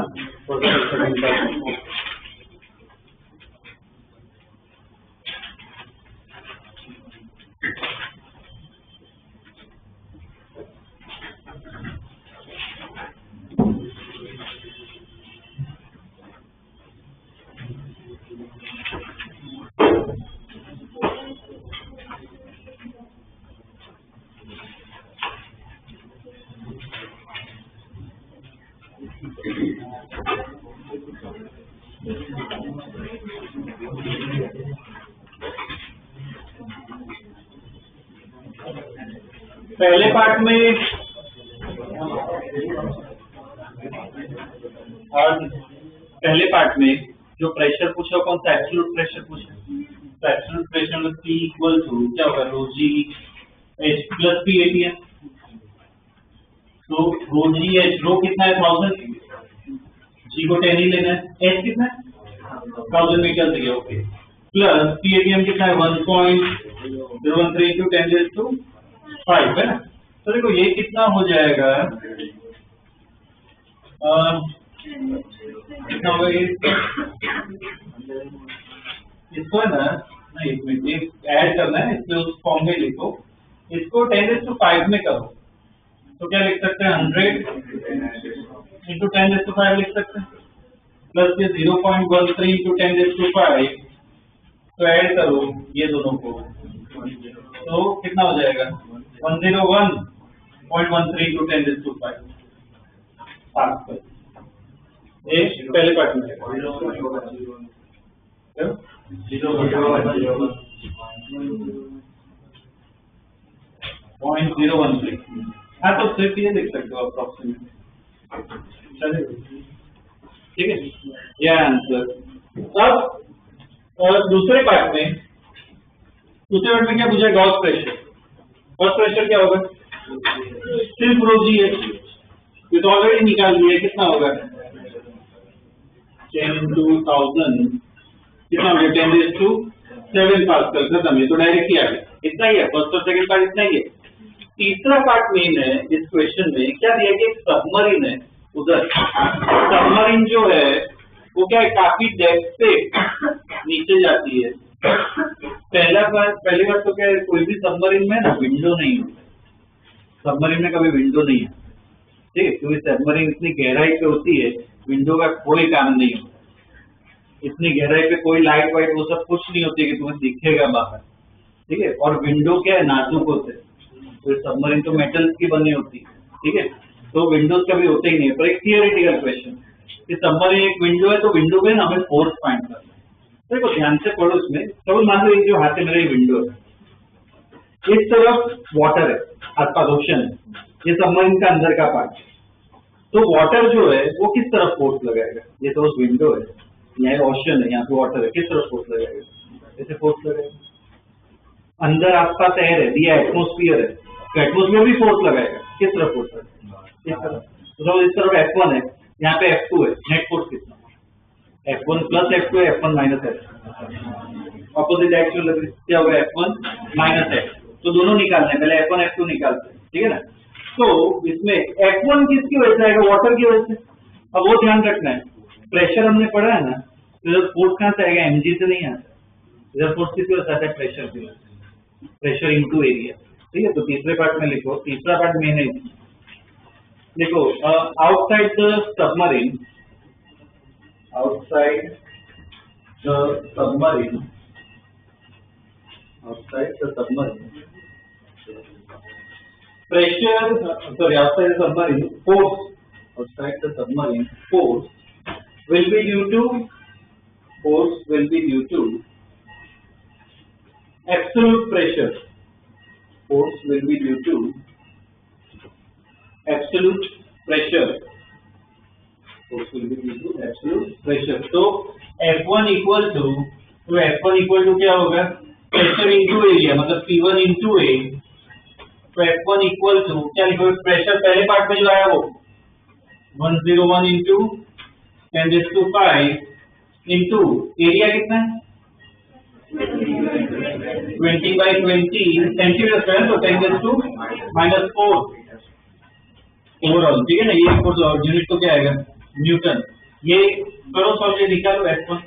पहले पार्ट में जो प्रेशर पूछा कौन सा एब्सोल्यूट प्रेशर पूछा, एब्सोल्यूट प्रेशर में P इक्वल टू क्या होगा रो जी एच प्लस पी एटीएम। तो रो जी एच, रो कितना है 1000, जी को 10 ही लेना है, एच कितना है 1000 मीटर दिया, ओके, प्लस पी एटीएम कितना है 1.013 इंटू 10⁵ है ना। तो देखो ये कितना हो जाएगा, कितना होगा ये, इसको है ना, नहीं इसमें ऐड करना है, इसलिए उस फॉर्म में लिखो, इसको 10⁵ में करो तो क्या लिख सकते हैं 100 इंटू 10⁵ लिख सकते हैं, प्लस ये 0.13 इंटू 10⁵, तो ऐड करो ये दोनों को तो कितना हो जाएगा 101.13 इंटू 10⁵। ये पहले पार्ट में 0.013। हाँ तो सिर्फ ये लिख सकते हो अप्रोक्सीमेट, ठीक है, यह आंसर। अब दूसरे पार्ट में क्या पूछा, गॉस प्रेशर। गॉस प्रेशर क्या होगा, सिर्फ रो जी एच, ये तो ऑलरेडी निकाल लिया, कितना होगा 10 into 1000 कितना हो गया 10⁷ पास्कल, खत्म, ये तो डायरेक्ट ही आ गया, इतना ही है, फर्स्ट और सेकंड पार्ट इतना ही है। तीसरा पार्ट मेन है इस क्वेश्चन में, क्या दिया कि एक सबमरीन है, उधर सबमरीन जो है वो क्या है काफी डेप्थ पे नीचे जाती है। पहली बात तो क्या है, कोई भी सबमरीन में ना विंडो नहीं होता, सबमरीन में कभी विंडो नहीं है, ठीक है, क्योंकि सबमरीन इतनी गहराई पे होती है, विंडो का कोई काम नहीं होता, इतनी गहराई पे कोई लाइट वाइट वो सब कुछ नहीं होती कि तुम्हें दिखेगा बाहर, ठीक है, और विंडो क्या है नाजुक होते हैं, तो सबमरीन तो मेटल की बनी होती है, ठीक है, तो विंडोज कभी होते ही नहीं है। पर एक थियोरेटिकल क्वेश्चन कि सबमरीन एक विंडो है, तो विंडो पे ना हमें फोर्स फाइंड करना है, देखो ध्यान से पढ़ो इसमें। तो मान लो जो हाथ में मेरा विंडो है, इस तरफ वाटर है, आसपास ओशन है, ये सबमरीन का अंदर का पार्ट, तो वाटर जो है वो किस तरफ फोर्स लगाएगा, ये तो विंडो है, यहाँ ओशन है, यहाँ पे वाटर है, किस तरफ फोर्स लगाएगा, ऐसे फोर्स लगाएगा। अंदर आसपास एयर है, दिया एटमोस्फियर है, तो एटमोस्फियर भी फोर्स लगाएगा, किस तरफ फोर्स लगाएगा, इस तरफ। तो इस तरफ F1 है, यहाँ पे F2 है, नेट फोर्स कितना, F1 प्लस F2 है, F1 minus F2, opposite axial क्या होगा F1 माइनस F2, तो दोनों निकालने हैं, पहले F1 F2 निकालते हैं, ठीक है ना। तो इसमें F1 किसकी वजह से आएगा, वाटर की वजह से। अब वो ध्यान रखना है, प्रेशर हमने पढ़ा है ना, तो इधर फोर्स कहाँ से आएगा, mg से नहीं आता, इधर फोर्स किसकी वजह से आता है, प्रेशर की वजह से, प्रेशर इनटू एरिया, ठीक है। तो तीसरे पार्ट में लिखो, तीसरा पार्ट में है, देखो outside the submarine, outside the submarine pressure, outside the submarine force outside the submarine, force will be due to absolute pressure. Force will be due to absolute pressure. Force will be due to absolute pressure. So F1 equal to क्या होगा? Pressure into area, मतलब P1 into A. तो F1 equal to क्या लिखोगे? Pressure पहले part में जो आया वो 101 into 10⁵ into एरिया कितना है? 20/20 सेंटीमीटर स्क्वायर, तो 10⁻⁻⁴ ओवरऑल, ठीक है ना? ये फोर्स और यूनिट तो क्या आएगा? न्यूटन। ये करो सॉल्व, ये निकालो F1।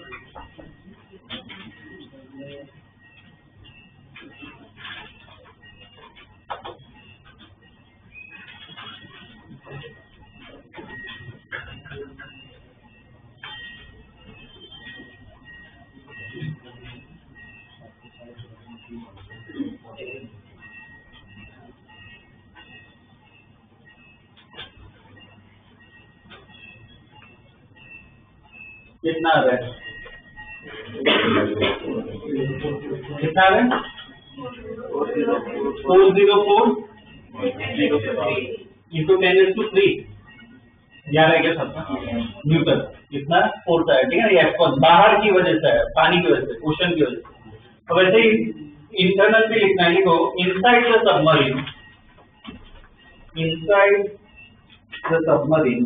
कितना आ रहा है? कितना आ रहा है? 404 into 10⁻³ याद है क्या सबका? न्यूटन। कितना? 4 है, ठीक है? ये F1 बाहर की वजह से है, पानी की वजह से, ओशन की वजह से। अब वैसे ही इंटरनल भी लिखना है, लिखो inside the submarine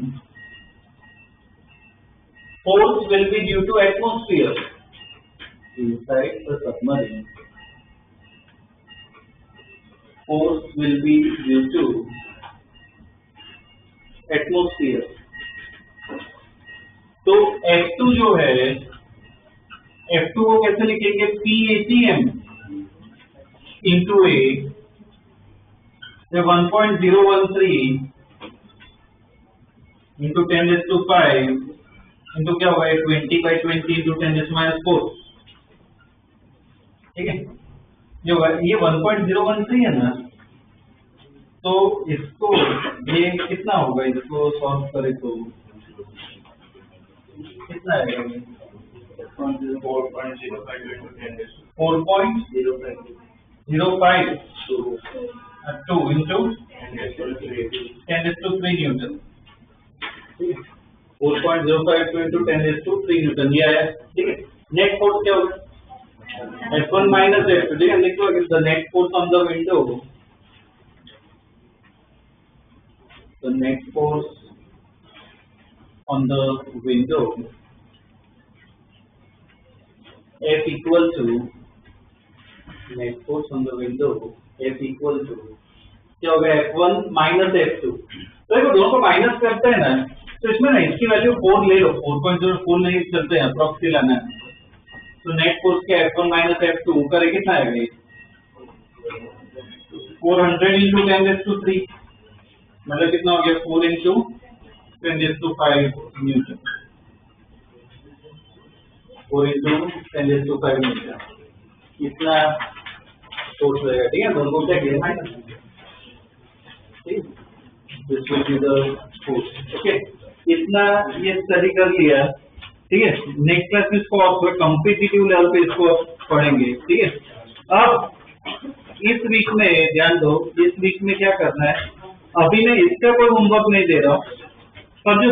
force will be due to atmosphere. Inside the submarine, force will be due to atmosphere. तो F2 जो है, F2 को कैसे लिखेंगे? PATM into A, 1.013 into 10⁵ into क्या होगा? 20/20 into 10⁻⁴, ठीक है? ये होगा, ये 1.013 है ना, तो इसको ये कितना होगा? इसको सॉल्व करें तो कितना आएगा? 4.05 2 into 10⁻³ न्यूटन, 4.052 into 10⁻³ न्यूटन ये आया, ठीक है? नेट फोर्स क्या होगा? F1 minus F2, ठीक है? लिख लो the net force on the window, the net force on the window F equal to net force on the window F equal to क्या होगा? F1 minus F2। तो देखो दोनों को माइनस करते हैं ना, तो इसमें ना इसकी वैल्यू 4 ले लो, 4.04 नहीं चलते हैं, अप्रॉक्सी लाना है। तो नेट फोर्स के F1 minus F2 करे कितना आएगा? 400 into 10⁻³ मतलब कितना हो गया? 4 into 10⁵ न्यूटन, 4 into 10⁵ न्यूटन, इतना फोर्स रहेगा, ठीक है? दोनों को क्या किया? माइनस, ठीक? This will be the force, okay? इतना ये स्टडी कर लिया, ठीक है? नेक्स्ट क्लास में इसको और कॉम्पिटिटिव लेवल पे इसको पढ़ेंगे, ठीक है? अब इस वीक में ध्यान दो, इस वीक में क्या करना है? अभी मैं इसका कोई होमवर्क नहीं दे रहा हूँ, पर जो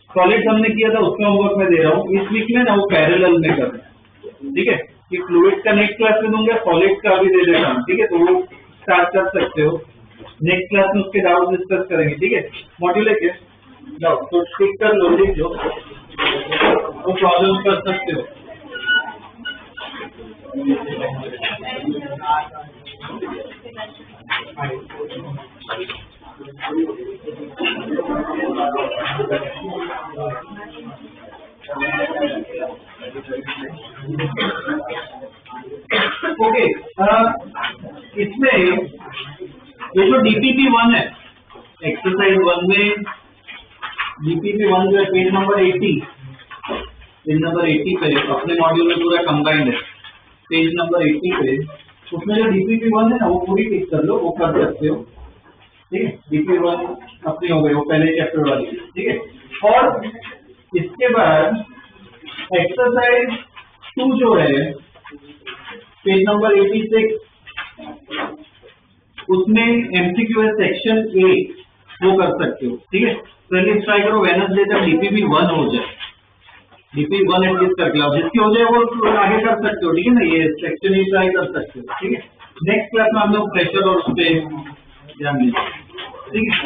सॉलिड हमने किया था उसका होमवर्क मैं दे रहा हूँ। इस वीक में ना वो पैरेलल में करना है, ठीक है? कि फ्लूइड का नेक्स्ट क्लास में दूंगा, सॉलिड का भी दे देता हूँ, ठीक है? तो वो स्टार्ट कर सकते हो, नेक्स्ट क्लास में उसके डाउट डिस्कस करेंगे, ठीक है? मॉड्यूल है क्या? जाओ तो ठीक कर लो, लिख लो, वो प्रॉब्लम कर सकते हो। ओके, इसमें ये जो DPP1 है, एक्सरसाइज 1 में DPP1 जो है पेज नंबर 80 पे अपने मॉड्यूल में पूरा कंबाइंड है, पेज नंबर 80 पे उसमें जो DPP1 है ना वो पूरी टिक कर लो, वो कर सकते हो, ठीक है, DP1 अपनी हो गई, वो पहले चैप्टर वाली, ठीक है। और इसके बाद एक्सरसाइज 2 जो है पेज नंबर 86, उसमें MCQ है सेक्शन A, वो कर सकते हो, ठीक है। चलिए ट्राई करो वेडनेसडे तक DPP1 हो जाए, DP1 एटलीस्ट करके लाओ, जिसकी हो जाए वो आगे कर सकते हो, ठीक है ना, ये सेक्शन ही ट्राई कर सकते हो, ठीक है। नेक्स्ट क्लास में हम लोग प्रेशर और उस पर ध्यान देंगे, ठीक है।